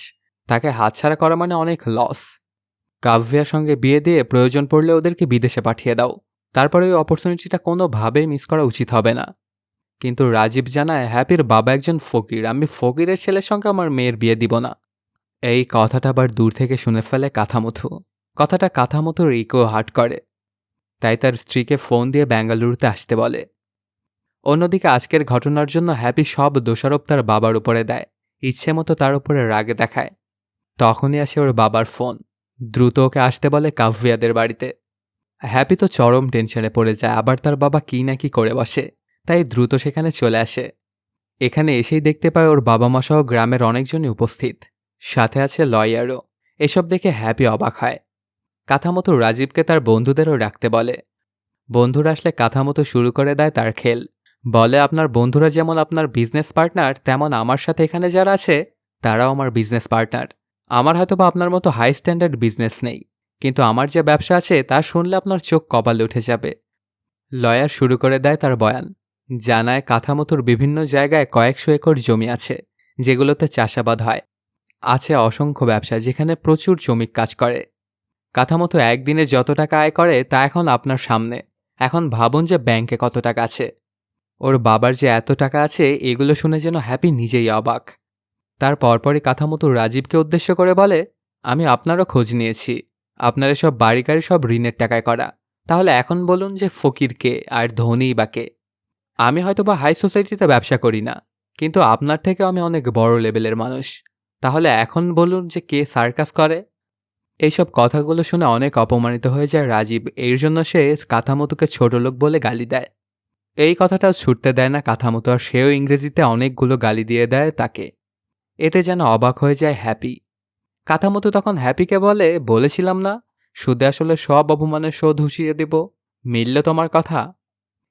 তাকে হাতছাড়া করা মানে অনেক লস। কাব্যার সঙ্গে বিয়ে দিয়ে প্রয়োজন পড়লে ওদেরকে বিদেশে পাঠিয়ে দাও, তারপরে ওই অপরচুনিটিটা কোনোভাবেই মিস করা উচিত হবে না। কিন্তু রাজীব জানায় হ্যাপির বাবা একজন ফকির, আমি ফকিরের ছেলের সঙ্গে আমার মেয়ের বিয়ে দিব না। এই কথাটা আবার দূর থেকে শুনে ফেলে কাথামুথু। কথাটা কাথামুথুর ইকো হার্ট করে, তাই তার স্ত্রীকে ফোন দিয়ে বেঙ্গালুরুতে আসতে বলে। অন্যদিকে আজকের ঘটনার জন্য হ্যাপি সব দোষারোপ তার বাবার উপরে দেয়, ইচ্ছে মতো তার উপরে রাগে দেখায়। তখনই আসে ওর বাবার ফোন, দ্রুত ওকে আসতে বলে কাব্যাদের বাড়িতে। হ্যাপি তো চরম টেনশনে পড়ে যায়, আবার তার বাবা কি না কি করে বসে, তাই দ্রুত সেখানে চলে আসে। এখানে এসেই দেখতে পায় ওর বাবা মা সহ গ্রামের অনেকজনই উপস্থিত, সাথে আছে লয়ারও। এসব দেখে হ্যাপি অবাক হয়। কাথামতো রাজীবকে তার বন্ধুদেরও ডাকতে বলে। বন্ধুরা আসলে কাথামতো শুরু করে দেয় তার খেল। বলে, আপনার বন্ধুরা যেমন আপনার বিজনেস পার্টনার, তেমন আমার সাথে এখানে যারা আছে তারাও আমার বিজনেস পার্টনার। আমার হয়তোবা আপনার মতো হাই স্ট্যান্ডার্ড বিজনেস নেই, কিন্তু আমার যে ব্যবসা আছে তা শুনলে আপনার চোখ কপালে উঠে যাবে। লয়ার শুরু করে দেয় তার বয়ান। জানায় কাথামতোর বিভিন্ন জায়গায় কয়েকশো একর জমি আছে, যেগুলোতে চাষাবাদ হয়। আছে অসংখ্য ব্যবসা যেখানে প্রচুর শ্রমিক কাজ করে। কাথামতো একদিনে যত টাকা আয় করে তা এখন আপনার সামনে। এখন ভাবুন যে ব্যাংকে কত টাকা আছে। ওর বাবার যে এত টাকা আছে এগুলো শুনে যেন হ্যাপি নিজেই অবাক। তার পরপরই কাথামতো রাজীবকে উদ্দেশ্য করে বলে, আমি আপনারও খোঁজ নিয়েছি, আপনার এসব বাড়ি গাড়ি সব ঋণের টাকায় করা। তাহলে এখন বলুন যে ফকির কে আর ধনী বা কে? আমি হয়তোবা হাই সোসাইটিতে ব্যবসা করি না, কিন্তু আপনার থেকেও আমি অনেক বড় লেভেলের মানুষ। তাহলে এখন বলুন যে কে সার্কাস করে? এইসব কথাগুলো শুনে অনেক অপমানিত হয়ে যায় রাজীব। এর জন্য সে কাথামতুকে ছোটলোক বলে গালি দেয়। এই কথাটাও ছুটতে দেয় না কাথামতো, আর সেও ইংরেজিতে অনেকগুলো গালি দিয়ে দেয় তাকে। এতে যেন অবাক হয়ে যায় হ্যাপি। কাথামতো তখন হ্যাপিকে বলে, বলেছিলাম না সুদে আসলে সব অপমানের শোধ হুঁশিয়ে দেব, মিলল তোমার কথা?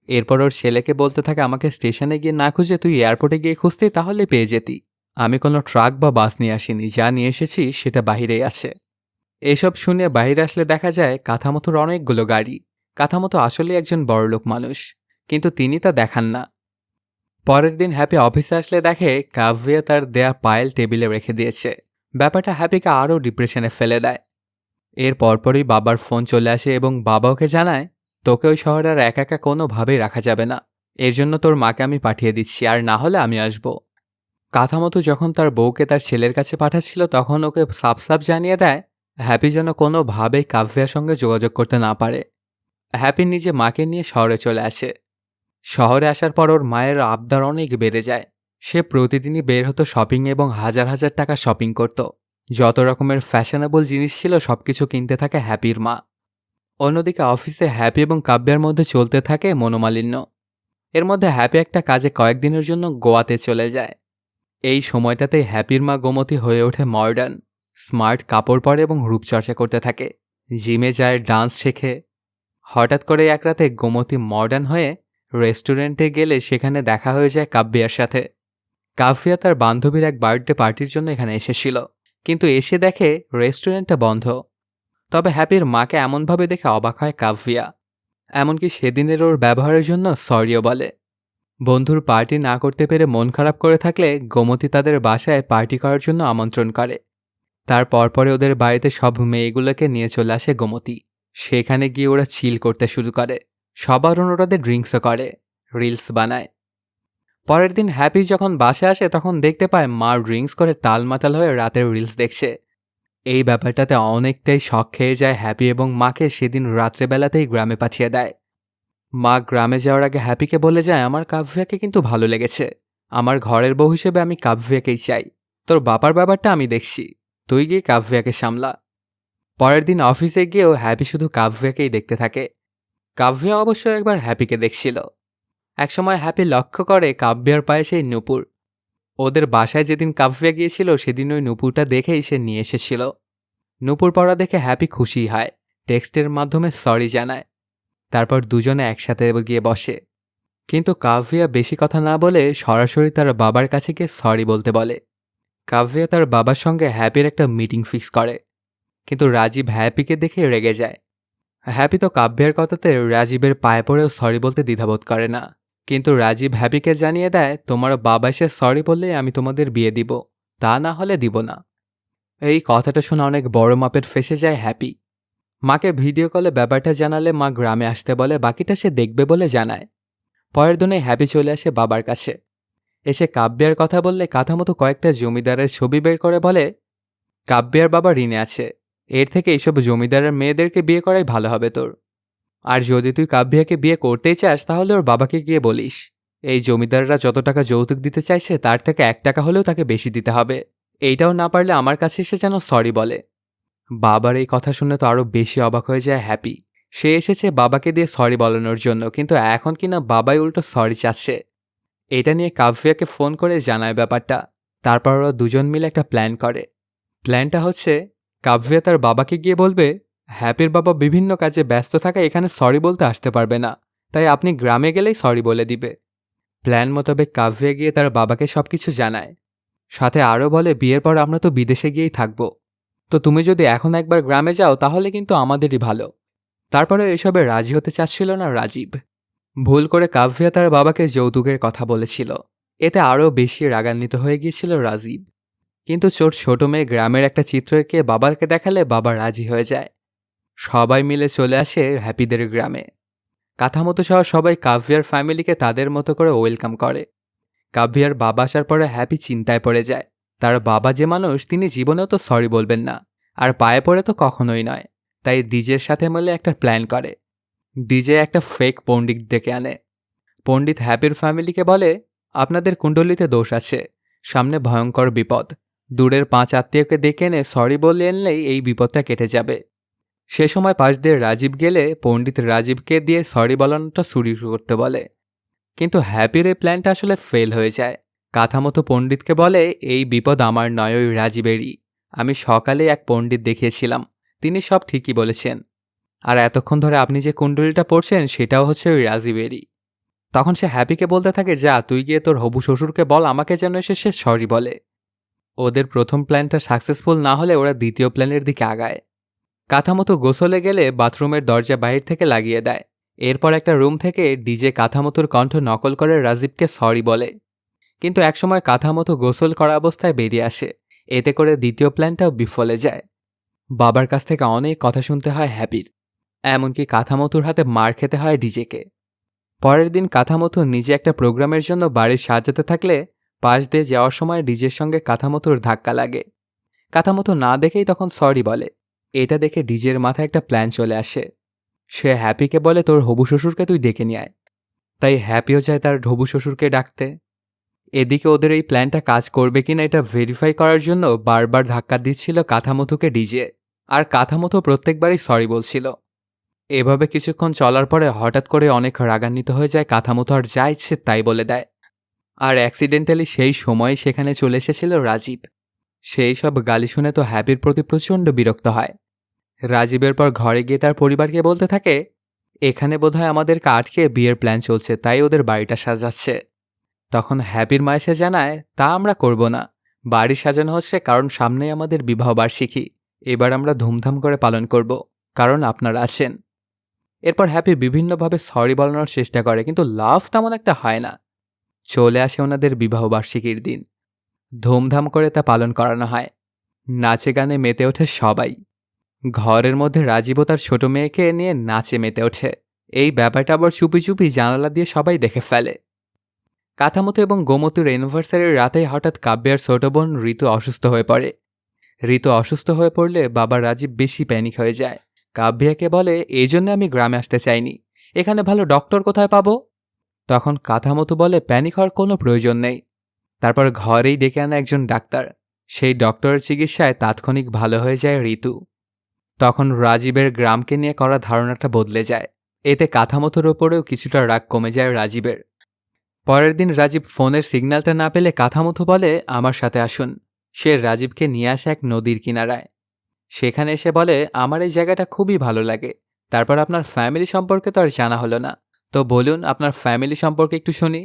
এরপর ওর ছেলেকে বলতে থাকে, আমাকে স্টেশনে গিয়ে না খুঁজে তুই এয়ারপোর্টে গিয়ে খুঁজতি, তাহলে পেয়ে যেতি। আমি কোনো ট্রাক বা বাস নিয়ে আসিনি, যা নিয়ে এসেছি সেটা বাহিরেই আছে। এসব শুনে বাইরে আসলে দেখা যায় কাথামতোর অনেকগুলো গাড়ি। কাথামতো আসলে একজন বড়লোক মানুষ, কিন্তু তিনি তা দেখান না। পরের দিন হ্যাপি অফিসে আসলে দেখে কাভ্যা তার দেয়া পায়েল টেবিলে রেখে দিয়েছে। ব্যাপারটা হ্যাপিকে আরও ডিপ্রেশনে ফেলে দেয়। এর পরপরই বাবার ফোন চলে আসে এবং বাবা ওকে জানায়, তোকে ওই শহরে আর একা একা কোনোভাবেই রাখা যাবে না। এর জন্য তোর মাকে আমি পাঠিয়ে দিচ্ছি, আর না হলে আমি আসব। কাথামতো যখন তার বউকে তার ছেলের কাছে পাঠাচ্ছিল তখন ওকে সাফ সাফ জানিয়ে দেয় হ্যাপি যেন কোনোভাবেই কাভ্যার সঙ্গে যোগাযোগ করতে না পারে। হ্যাপি নিজে মাকে নিয়ে শহরে চলে আসে। শহরে আসার পর ওর মায়ের আবদার অনেক বেড়ে যায়। সে প্রতিদিনই বের হতো শপিং এবং হাজার হাজার টাকা শপিং করত। যত রকমের ফ্যাশনেবল জিনিস ছিল সবকিছু কিনতে থাকে হ্যাপির মা। অন্যদিকে অফিসে হ্যাপি এবং কাব্যের মধ্যে চলতে থাকে মনোমালিন্য। এর মধ্যে হ্যাপি একটা কাজে কয়েকদিনের জন্য গোয়াতে চলে যায়। এই সময়টাতেই হ্যাপির মা গোমতী হয়ে ওঠে মডার্ন, স্মার্ট কাপড় পরে এবং রূপচর্চা করতে থাকে। জিমে যায়, ডান্স শেখে। হঠাৎ করে এক রাতে গোমতী মডার্ন হয়ে রেস্টুরেন্টে গেলে সেখানে দেখা হয়ে যায় কাব্যার সাথে। কাব্যা তার বান্ধবীর এক বার্থডে পার্টির জন্য এখানে এসেছিল, কিন্তু এসে দেখে রেস্টুরেন্টটা বন্ধ। তবে হ্যাপির মাকে এমনভাবে দেখে অবাক হয় কাব্যা। এমনকি সেদিনের ওর ব্যবহারের জন্য সরিও বলে। বন্ধুর পার্টি না করতে পেরে মন খারাপ করে থাকলে গোমতী তাদের বাসায় পার্টি করার জন্য আমন্ত্রণ করে। তার পরপরে ওদের বাড়িতে সব মেয়েগুলোকে নিয়ে চলে আসে গোমতী। সেখানে গিয়ে ওরা চিল করতে শুরু করে। সবার অনুরোধে ড্রিঙ্কসও করে, রিলস বানায়। পরের দিন হ্যাপি যখন বাসে আসে তখন দেখতে পায় মা ড্রিঙ্কস করে তালমাতাল হয়ে রাতের রিলস দেখছে। এই ব্যাপারটাতে অনেকটাই শক খেয়ে যায় হ্যাপি এবং মাকে সেদিন রাত্রেবেলাতেই গ্রামে পাঠিয়ে দেয়। মা গ্রামে যাওয়ার আগে হ্যাপিকে বলে যায়, আমার কাব্যাকে কিন্তু ভালো লেগেছে। আমার ঘরের বউ হিসেবে আমি কাব্যাকেই চাই। তোর বাবার ব্যাপারটা আমি দেখছি, তুই গিয়ে কাব্যাকে সামলা। পরের দিন অফিসে গিয়েও হ্যাপি শুধু কাব্যাকেই দেখতে থাকে। কাব্যা অবশ্য একবার হ্যাপিকে দেখছিল। একসময় হ্যাপি লক্ষ্য করে কাব্যার পায়ে সেই নূপুর। ওদের বাসায় যেদিন কাব্যা গিয়েছিল সেদিন ওই নূপুরটা দেখেই সে নিয়ে এসেছিল। নূপুর পরা দেখে হ্যাপি খুশি হয়, টেক্সটের মাধ্যমে সরি জানায়। তারপর দুজনে একসাথে গিয়ে বসে। কিন্তু কাভিয়া বেশি কথা না বলে সরাসরি তার বাবার কাছে গিয়ে সরি বলতে বলে। কাভিয়া তার বাবার সঙ্গে হ্যাপির একটা মিটিং ফিক্স করে, কিন্তু রাজীব হ্যাপিকে দেখে রেগে যায়। হ্যাপি তো কাব্যের কথাতে রাজীবের পায়ে পড়েও সরি বলতে দ্বিধাবোধ করে না, কিন্তু রাজীব হ্যাপিকে জানিয়ে দেয়, তোমার বাবা এসে সরি বললেই আমি তোমাদের বিয়ে দিব, তা না হলে দিব না। এই কথাটা শুনে অনেক বড় মাপের ফেঁসে যায় হ্যাপি। মাকে ভিডিও কলে ব্যাপারটা জানালে মা গ্রামে আসতে বলে, বাকিটা সে দেখবে বলে জানায়। পরের দিনে হ্যাপি চলে আসে বাবার কাছে। এসে কাব্যের কথা বললে কাথামতো কয়েকটা জমিদারের ছবি বের করে বলে, কাব্যের বাবা ঋণে আছে, এর থেকে এইসব জমিদারের মেয়েদেরকে বিয়ে করাই ভালো হবে তোর। আর যদি তুই কাব্যাকে বিয়ে করতেই চাস তাহলে ওর বাবাকে গিয়ে বলিস, এই জমিদাররা যত টাকা যৌতুক দিতে চাইছে তার থেকে 1 টাকা হলেও তাকে বেশি দিতে হবে। এইটাও না পারলে আমার কাছে এসে যেন সরি বলে। বাবার এই কথা শুনে তো আরও বেশি অবাক হয়ে যায় হ্যাপি। সে এসেছে বাবাকে দিয়ে সরি বলানোর জন্য, কিন্তু এখন কিনা বাবাই উল্টো সরি চাচ্ছে। এটা নিয়ে কাব্যাকে ফোন করে জানায় ব্যাপারটা। তারপর ওরা দুজন মিলে একটা প্ল্যান করে। প্ল্যানটা হচ্ছে, কাব্যা তার বাবাকে গিয়ে বলবে, হ্যাপির বাবা বিভিন্ন কাজে ব্যস্ত থাকা এখানে সরি বলতে আসতে পারবে না, তাই আপনি গ্রামে গেলেই সরি বলে দিবে। প্ল্যান মোতাবেক কাব্যা গিয়ে তার বাবাকে সবকিছু জানায়। সাথে আরও বলে, বিয়ের পর আমরা তো বিদেশে গিয়েই থাকব, তো তুমি যদি এখন একবার গ্রামে যাও তাহলে কিন্তু আমাদেরই ভালো। তারপরে এসবে রাজি হতে চাচ্ছিল না রাজীব। ভুল করে কাব্যা তার বাবাকে যৌতুকের কথা বলেছিল, এতে আরও বেশি রাগান্বিত হয়ে গিয়েছিল রাজীব। কিন্তু ছোট মেয়ে গ্রামের একটা চিত্র এঁকে বাবাকে দেখালে বাবা রাজি হয়ে যায়। সবাই মিলে চলে আসে হ্যাপিদের গ্রামে। কাথামতো সহ সবাই কাব্যার ফ্যামিলিকে তাদের মতো করে ওয়েলকাম করে। কাব্যার বাবা আসার পরে হ্যাপি চিন্তায় পড়ে যায়। তার বাবা যে মানুষ, তিনি জীবনেও তো সরি বলবেন না, আর পায়ে পড়ে তো কখনোই নয়। তাই ডিজের সাথে মিলে একটা প্ল্যান করে। ডিজে একটা ফেক পণ্ডিত ডেকে আনে। পণ্ডিত হ্যাপির ফ্যামিলিকে বলে, আপনাদের কুণ্ডলিতে দোষ আছে, সামনে ভয়ঙ্কর বিপদ, দূরের 5 আত্মীয়কে ডেকে এনে সরি বলে আনলেই এই বিপদটা কেটে যাবে। সে সময় পাশ দিয়ে রাজীব গেলে পণ্ডিত রাজীবকে দিয়ে সরি বলানোটা শুরু করতে বলে। কিন্তু হ্যাপির এই প্ল্যানটা আসলে ফেল হয়ে যায়। কাথামতো পণ্ডিতকে বলে, এই বিপদ আমার নয়, ওই রাজীবেরই। আমি সকালে এক পণ্ডিত দেখিয়েছিলাম, তিনি সব ঠিকই বলেছেন। আর এতক্ষণ ধরে আপনি যে কুণ্ডলিটা পড়ছেন সেটাও হচ্ছে ওই রাজীবেরই। তখন সে হ্যাপিকে বলতে থাকে, যা তুই গিয়ে তোর হবু শ্বশুরকে বল আমাকে যেন এসে সে সরি বলে। ওদের প্রথম প্ল্যানটা সাকসেসফুল না হলে ওরা দ্বিতীয় প্ল্যানের দিকে আগায়। কাথামতো গোসলে গেলে বাথরুমের দরজা বাহির থেকে লাগিয়ে দেয়। এরপর একটা রুম থেকে ডিজে কাথামতোর কণ্ঠ নকল করে রাজীবকে সরি বলে। কিন্তু একসময় কাথামতো গোসল করা অবস্থায় বেরিয়ে আসে। এতে করে দ্বিতীয় প্ল্যানটাও বিফলে যায়। বাবার কাছ থেকে অনেক কথা শুনতে হয় হ্যাপির, এমনকি কাথামতোর হাতে মার খেতে হয় ডিজেকে। পরের দিন কাথামতো নিজে একটা প্রোগ্রামের জন্য বাড়ি সাজাতে থাকলে পাশ দিয়ে যাওয়ার সময় ডিজের সঙ্গে কাথামতোর ধাক্কা লাগে। কাথামতো না দেখেই তখন সরি বলে। এটা দেখে ডিজের মাথায় একটা প্ল্যান চলে আসে। সে হ্যাপিকে বলে, তোর হবু শ্বশুরকে তুই ডেকে নিয়ে আয়। তাই হ্যাপিও যায় তার হবু শ্বশুরকে ডাকতে। এদিকে ওদের এই প্ল্যানটা কাজ করবে কিনা এটা ভেরিফাই করার জন্য বারবার ধাক্কা দিচ্ছিল কাথামতোকে ডিজে, আর কাথামতো প্রত্যেকবারই সরি বলছিল। এভাবে কিছুক্ষণ চলার পরে হঠাৎ করে অনেক রাগান্বিত হয়ে যায় কাথামতো, আর যা ইচ্ছে তাই বলে দেয়। আর অ্যাক্সিডেন্টালি সেই সময় সেখানে চলে এসেছিল রাজীব। সেই সব গালি শুনে তো হ্যাপির প্রতি প্রচণ্ড বিরক্ত হয়। রাজীবের পর ঘরে গিয়ে তার পরিবারকে বলতে থাকে, এখানে বোধহয় আমাদেরকে আটকে বিয়ের প্ল্যান চলছে, তাই ওদের বাড়িটা সাজাচ্ছে। তখন হ্যাপির মা এসে জানায়, তা আমরা করব না, বাড়ি সাজানো হচ্ছে কারণ সামনেই আমাদের বিবাহবার্ষিকী, এবার আমরা ধুমধাম করে পালন করব, কারণ আপনারা আছেন। এরপর হ্যাপি বিভিন্নভাবে সরি বলানোর চেষ্টা করে, কিন্তু লাভ তেমন একটা হয় না। চলে আসে ওনাদের বিবাহবার্ষিকীর দিন। ধুমধাম করে তা পালন করানো হয়। নাচে গানে মেতে ওঠে সবাই। ঘরের মধ্যে রাজীব ও তার ছোট মেয়েকে নিয়ে নাচে মেতে ওঠে। এই ব্যাপারটা আবার চুপি চুপি জানালা দিয়ে সবাই দেখে ফেলে। কাথামতো এবং গোমতীর অ্যানিভার্সারির রাতে হঠাৎ কাব্যার ছোট বোন ঋতু অসুস্থ হয়ে পড়ে। ঋতু অসুস্থ হয়ে পড়লে বাবা রাজীব বেশি প্যানিক হয়ে যায়। কাব্যাকে বলে, এই জন্য আমি গ্রামে আসতে চাইনি, এখানে ভালো ডক্টর কোথায় পাবো? তখন কাথামতো বলে, প্যানিক হওয়ার কোনো প্রয়োজন নেই। তারপর ঘরেই ডেকে আনা একজন ডাক্তার। সেই ডক্টরের চিকিৎসায় তাৎক্ষণিক ভালো হয়ে যায় ঋতু। তখন রাজীবের গ্রামকে নিয়ে করা ধারণাটা বদলে যায়। এতে কাথামতোর ওপরেও কিছুটা রাগ কমে যায় রাজীবের। পরের দিন রাজীব ফোনের সিগন্যালটা না পেলে কাথামতো বলে, আমার সাথে আসুন। সে রাজীবকে নিয়ে আসে এক নদীর কিনারায়। সেখানে এসে বলে, আমার এই জায়গাটা খুবই ভালো লাগে। তারপর আপনার ফ্যামিলি সম্পর্কে তো আর জানা হলো না, তো বলুন আপনার ফ্যামিলি সম্পর্কে একটু শুনি।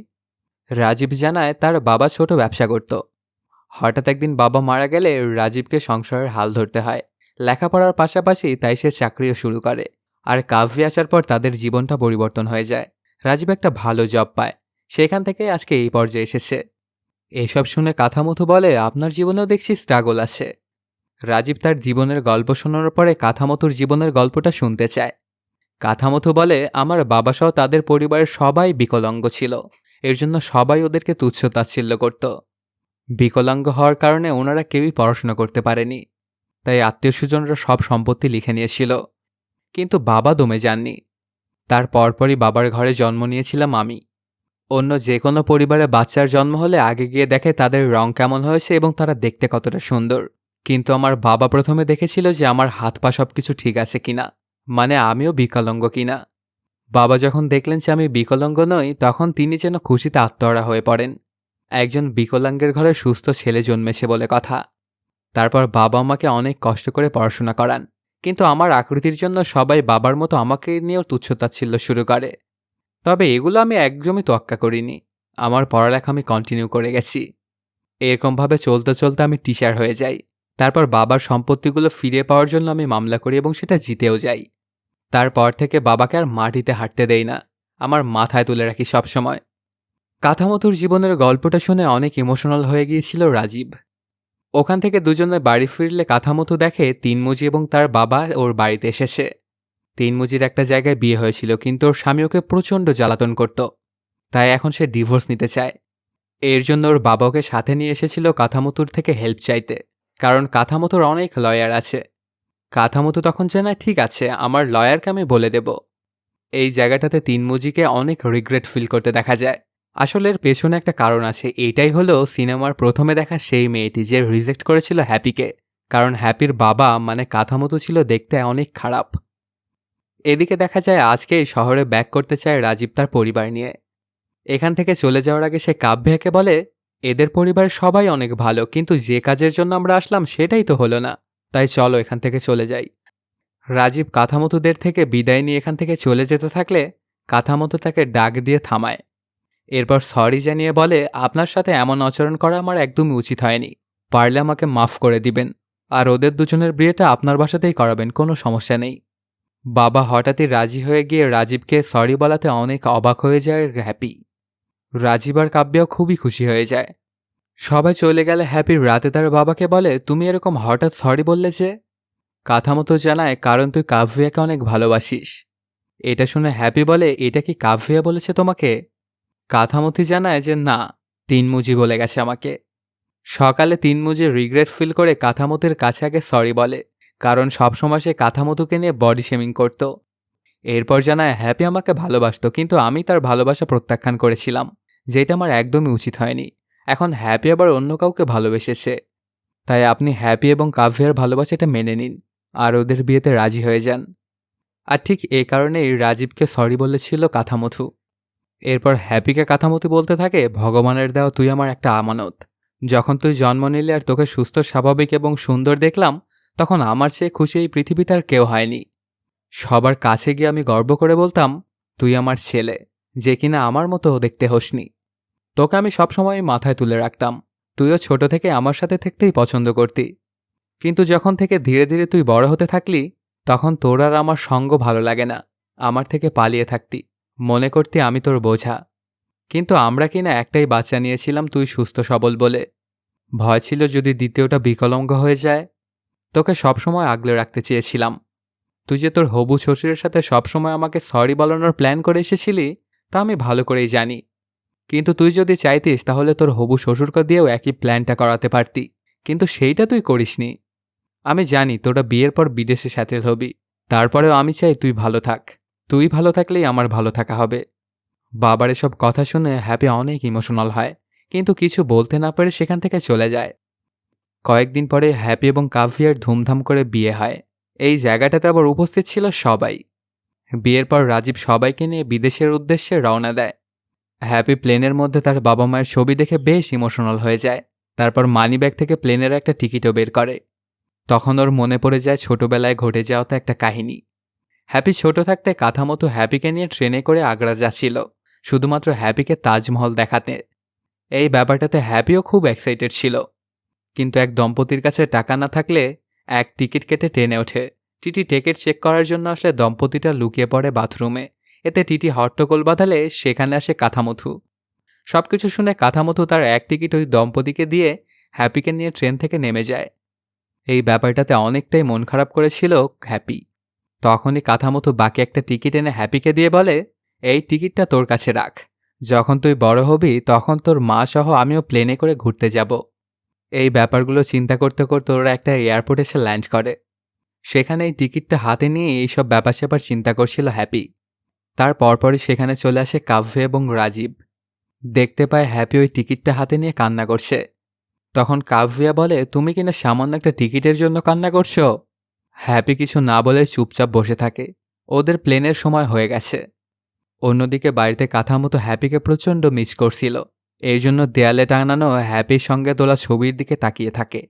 রাজীব জানায় তার বাবা ছোট ব্যবসা করত। হঠাৎ একদিন বাবা মারা গেলে রাজীবকে সংসারের হাল ধরতে হয়। লেখাপড়ার পাশাপাশি তাই সে চাকরিও শুরু করে। আর কাব্যে আসার পর তাদের জীবনটা পরিবর্তন হয়ে যায়। রাজীব একটা ভালো জব পায়, সেখান থেকে আজকে এই পর্যায়ে এসেছে। এসব শুনে কাথামুথু বলে আপনার জীবনেও দেখছি স্ট্রাগল আছে। রাজীব তার জীবনের গল্প শোনানোর পরে কাথামতুর জীবনের গল্পটা শুনতে চায়। কাথামথু বলে আমার বাবাসহ তাদের পরিবারের সবাই বিকলাঙ্গ ছিল, এর জন্য সবাই ওদেরকে তুচ্ছ তাচ্ছিল্য করত। বিকলাঙ্গ হওয়ার কারণে ওনারা কেউই পড়াশোনা করতে পারেনি, তাই আত্মীয়স্বজনরা সব সম্পত্তি লিখে নিয়েছিল। কিন্তু বাবা দমে যাননি। তার পরপরই বাবার ঘরে জন্ম নিয়েছিলাম আমি। অন্য যে কোনো পরিবারে বাচ্চার জন্ম হলে আগে গিয়ে দেখে তাদের রং কেমন হয়েছে এবং তারা দেখতে কতটা সুন্দর। কিন্তু আমার বাবা প্রথমে দেখেছিল যে আমার হাত পা সবকিছু ঠিক আছে কিনা, মানে আমিও বিকলাঙ্গ কিনা। বাবা যখন দেখলেন যে আমি বিকলাঙ্গ নই, তখন তিনি যেন খুশিতে আত্মহারা হয়ে পড়েন। একজন বিকলাঙ্গের ঘরে সুস্থ ছেলে জন্মেছে বলে কথা। তারপর বাবা আমাকে অনেক কষ্ট করে পড়াশোনা করান, কিন্তু আমার আকৃতির জন্য সবাই বাবার মতো আমাকে নিয়েও তুচ্ছতাচ্ছিল্য শুরু করে। তবে এগুলো আমি একদমই তোয়াক্কা করিনি। আমার পড়ালেখা আমি কন্টিনিউ করে গেছি। এরকমভাবে চলতে চলতে আমি টিচার হয়ে যাই। তারপর বাবার সম্পত্তিগুলো ফিরে পাওয়ার জন্য আমি মামলা করি এবং সেটা জিতেও যাই। তারপর থেকে বাবাকে আর মাটিতে হাঁটতে দেই না, আমার মাথায় তুলে রাখি সবসময়। কাথামতুর জীবনের গল্পটা শুনে অনেক ইমোশনাল হয়ে গিয়েছিল রাজীব। ওখান থেকে দুজনে বাড়ি ফিরলে কাথামতু দেখে তিনমুজি এবং তার বাবা ওর বাড়িতে এসেছে। তিনমুজির একটা জায়গায় বিয়ে হয়েছিল, কিন্তু ওর স্বামী ওকে প্রচণ্ড জ্বালাতন করত, তাই এখন সে ডিভোর্স নিতে চায়। এর জন্য ওর বাবা ওকে সাথে নিয়ে এসেছিল কাথামতুর থেকে হেল্প চাইতে, কারণ কাথামতুর অনেক লয়ার আছে। কাথামতু তখন জানায় ঠিক আছে, আমার লয়ারকে আমি বলে দেব। এই জায়গাটাতে তিনমুজিকে অনেক রিগ্রেট ফিল করতে দেখা যায়। আসলে এর পেছনে একটা কারণ আছে, এইটাই হলো সিনেমার প্রথমে দেখা সেই মেয়েটি যে রিজেক্ট করেছিল হ্যাপিকে, কারণ হ্যাপির বাবা মানে কাথামতু ছিল দেখতে অনেক খারাপ। এদিকে দেখা যায় আজকে এই শহরে ব্যাক করতে চায় রাজীব তার পরিবার নিয়ে। এখান থেকে চলে যাওয়ার আগে সে কাব্যাকে বলে এদের পরিবার সবাই অনেক ভালো, কিন্তু যে কাজের জন্য আমরা আসলাম সেটাই তো হলো না, তাই চলো এখান থেকে চলে যাই। রাজীব কাথামতুদের থেকে বিদায় নিয়ে এখান থেকে চলে যেতে থাকলে কাথামতু তাকে ডাক দিয়ে থামায়। এরপর সরি জানিয়ে বলে আপনার সাথে এমন আচরণ করা আমার একদমই উচিত হয়নি, পারলে আমাকে মাফ করে দিবেন, আর ওদের দুজনের বিয়েটা আপনার বাসাতেই করাবেন, কোনো সমস্যা নেই। বাবা হঠাৎই রাজি হয়ে গিয়ে রাজীবকে সরি বলাতে অনেক অবাক হয়ে যায় হ্যাপি। রাজীব আর কাব্যাও খুবই খুশি হয়ে যায়। সবাই চলে গেলে হ্যাপির রাতে তার বাবাকে বলে তুমি এরকম হঠাৎ সরি বললে যে? কাথামতো জানায় কারণ তুই কাব্যাকে অনেক ভালোবাসিস। এটা শুনে হ্যাপি বলে এটা কি কাব্যা বলেছে তোমাকে? কাথামতি জানায় যে না, তিনমুজি বলে গেছে আমাকে। সকালে তিনমুজি রিগ্রেট ফিল করে কাথামতির কাছে আগে সরি বলে, কারণ সবসময় সে কাথামতুকে নিয়ে বডি শেমিং করত। এরপর জানায় হ্যাপি আমাকে ভালোবাসত, কিন্তু আমি তার ভালোবাসা প্রত্যাখ্যান করেছিলাম, যেটা আমার একদমই উচিত হয়নি। এখন হ্যাপি আবার অন্য কাউকে ভালোবেসেছে, তাই আপনি হ্যাপি এবং কাব্যার ভালোবাসাটা মেনে নিন আর ওদের বিয়েতে রাজি হয়ে যান। আর ঠিক এ কারণেই রাজীবকে সরি বলেছিল কাথামথু। এরপর হ্যাপিকে কাথামতি বলতে থাকে ভগবানের দেওয়া তুই আমার একটা আমানত। যখন তুই জন্ম নিলে আর তোকে সুস্থ স্বাভাবিক এবং সুন্দর দেখলাম, তখন আমার চেয়ে খুশি এই পৃথিবীতে আর কেউ হয়নি। সবার কাছে গিয়ে আমি গর্ব করে বলতাম তুই আমার ছেলে, যে কিনা আমার মতো দেখতে হোসনি। তোকে আমি সবসময় মাথায় তুলে রাখতাম, তুইও ছোট থেকে আমার সাথে থাকতেই পছন্দ করতি। কিন্তু যখন থেকে ধীরে ধীরে তুই বড় হতে থাকলি, তখন তোর আর আমার সঙ্গ ভালো লাগে না, আমার থেকে পালিয়ে থাকতি, মনে করতি আমি তোর বোঝা। কিন্তু আমরা কিনা একটাই বাচ্চা নিয়েছিলাম তুই সুস্থ সবল বলে। ভয় ছিল যদি দ্বিতীয়টা বিকলাঙ্গ হয়ে যায়। তোকে সবসময় আগলে রাখতে চেয়েছিলাম। তুই যে তোর হবু শ্বশুরের সাথে সবসময় আমাকে সরি বলানোর প্ল্যান করে এসেছিলি, তা আমি ভালো করেই জানি। কিন্তু তুই যদি চাইতিস তাহলে তোর হবু শ্বশুরকে দিয়েও একই প্ল্যানটা করাতে পারতি, কিন্তু সেইটা তুই করিসনি। আমি জানি তোরা বিয়ের পর বিদেশে সেটেল হবি, তারপরেও আমি চাই তুই ভালো থাক। তুই ভালো থাকলেই আমার ভালো থাকা হবে। বাবার এসব কথা শুনে হ্যাপি অনেক ইমোশনাল হয়, কিন্তু কিছু বলতে না পেরে সেখান থেকে চলে যায়। কয়েকদিন পরে হ্যাপি এবং কাভিয়ার ধুমধাম করে বিয়ে হয়। এই জায়গাটাতে আবার উপস্থিত ছিল সবাই। বিয়ের পর রাজীব সবাইকে নিয়ে বিদেশের উদ্দেশ্যে রওনা দেয়। হ্যাপি প্লেনের মধ্যে তার বাবা মায়ের ছবি দেখে বেশ ইমোশনাল হয়ে যায়। তারপর মানিব্যাগ থেকে প্লেনের একটা টিকিটও বের করে। তখন ওর মনে পড়ে যায় ছোটবেলায় ঘটে যাওয়া একটা কাহিনী। হ্যাপি ছোট থাকতে কাথামতো হ্যাপিকে নিয়ে ট্রেনে করে আগ্রা যাচ্ছিল, শুধুমাত্র হ্যাপিকে তাজমহল দেখাতে। এই ব্যাপারটাতে হ্যাপিও খুব এক্সাইটেড ছিল। কিন্তু এক দম্পতির কাছে টাকা না থাকলে এক টিকিট কেটে ট্রেনে ওঠে। টিটি টিকিট চেক করার জন্য আসলে দম্পতিটা লুকিয়ে পড়ে বাথরুমে। এতে টিটি হট্টগোল বাঁধালে সেখানে আসে কাথামথু। সবকিছু শুনে কাথামথু তার এক টিকিট ওই দম্পতিকে দিয়ে হ্যাপিকে নিয়ে ট্রেন থেকে নেমে যায়। এই ব্যাপারটাতে অনেকটাই মন খারাপ করেছিল হ্যাপি। তখনই কাথামথু বাকি একটা টিকিট এনে হ্যাপিকে দিয়ে বলে, এই টিকিটটা তোর কাছে রাখ। যখন তুই বড় হবি তখন তোর মা সহ আমিও প্লেনে করে ঘুরতে যাব। এই ব্যাপারগুলো চিন্তা করতে করতে ওরা একটা এয়ারপোর্টে এসে ল্যান্ড করে। সেখানে এই টিকিটটা হাতে নিয়ে এইসব ব্যাপার স্যাপার চিন্তা করছিল হ্যাপি। তার পরপরই সেখানে চলে আসে কাব্য এবং রাজীব। দেখতে পায় হ্যাপি ওই টিকিটটা হাতে নিয়ে কান্না করছে। তখন কাব্যা বলে, তুমি কিনা সামান্য একটা টিকিটের জন্য কান্না করছো? হ্যাপি কিছু না বলে চুপচাপ বসে থাকে। ওদের প্লেনের সময় হয়ে গেছে। অন্যদিকে বাড়িতে কাথামতো হ্যাপিকে প্রচণ্ড মিস করছিল। এই জন্য দেয়ালে টাঙানো হ্যাপির সঙ্গে তোলা ছবির দিকে তাকিয়ে থাকে।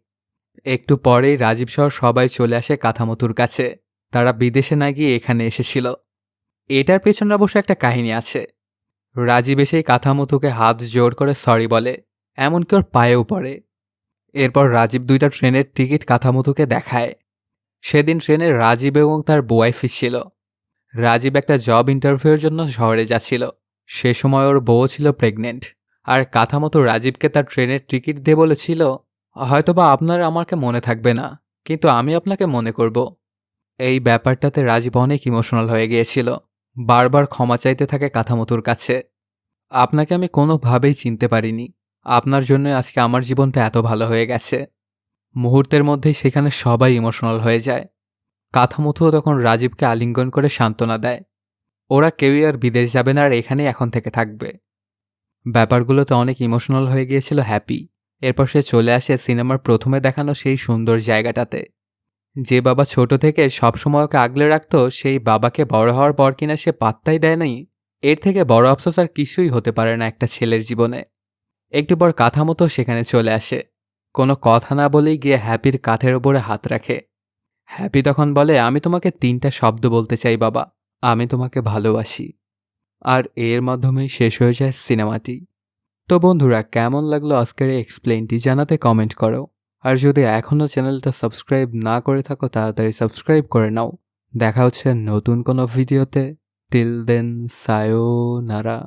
একটু পরেই রাজীব সহ সবাই চলে আসে কাথামতুর কাছে। তারা বিদেশে না গিয়ে এখানে এসেছিল। এটার পেছনে অবশ্য একটা কাহিনী আছে। রাজীব এসেই কাথামতুকে হাত জোর করে সরি বলে, এমনকি ওর পায়েও পড়ে। এরপর রাজীব 2টা ট্রেনের টিকিট কাথামতুকে দেখায়। সেদিন ট্রেনে রাজীব এবং তার বউ ফিরছিল। রাজীব একটা জব ইন্টারভিউয়ের জন্য শহরে যাচ্ছিল। সে সময় ওর বউ ছিল প্রেগনেন্ট। আর কাথামতো রাজীবকে তার ট্রেনের টিকিট দিয়ে বলেছিল, হয়তোবা আপনার আমাকে মনে থাকবে না, কিন্তু আমি আপনাকে মনে করব। এই ব্যাপারটাতে রাজীব অনেক ইমোশনাল হয়ে গিয়েছিল। বারবার ক্ষমা চাইতে থাকে কাথামতুর কাছে। আপনাকে আমি কোনোভাবেই চিনতে পারিনি। আপনার জন্য আজকে আমার জীবনটা এত ভালো হয়ে গেছে। মুহূর্তের মধ্যেই সেখানে সবাই ইমোশনাল হয়ে যায়। কাথামুথুও তখন রাজীবকে আলিঙ্গন করে সান্ত্বনা দেয়। ওরা কেউই আর বিদেশ যাবে না, আর এখানেই এখন থেকে থাকবে। ব্যাপারগুলোতে অনেক ইমোশনাল হয়ে গিয়েছিল হ্যাপি। এরপর সে চলে আসে সিনেমার প্রথমে দেখানো সেই সুন্দর জায়গাটাতে। যে বাবা ছোট থেকে সবসময় ওকে আগলে রাখত, সেই বাবাকে বড় হওয়ার পর কিনা সে পাত্তাই দেয় নাই। এর থেকে বড় আফসোস আর কিছুই হতে পারে না একটা ছেলের জীবনে। একটু পর কাথামতো সেখানে চলে আসে। কোনো কথা না বলেই গিয়ে হ্যাপির কাঁধের ওপরে হাত রাখে। হ্যাপি তখন বলে, আমি তোমাকে 3টা শব্দ বলতে চাই বাবা, আমি তোমাকে ভালোবাসি। আর এর মাধ্যমেই শেষ হয়ে যায় সিনেমাটি। তো বন্ধুরা, কেমন লাগলো আজকের এই এক্সপ্লেইনটি জানাতে কমেন্ট করো। আর যদি এখনও চ্যানেলটা সাবস্ক্রাইব না করে থাকো তাড়াতাড়ি সাবস্ক্রাইব করে নাও। দেখা হচ্ছে নতুন কোনো ভিডিওতে। Till then, সায়োনারা।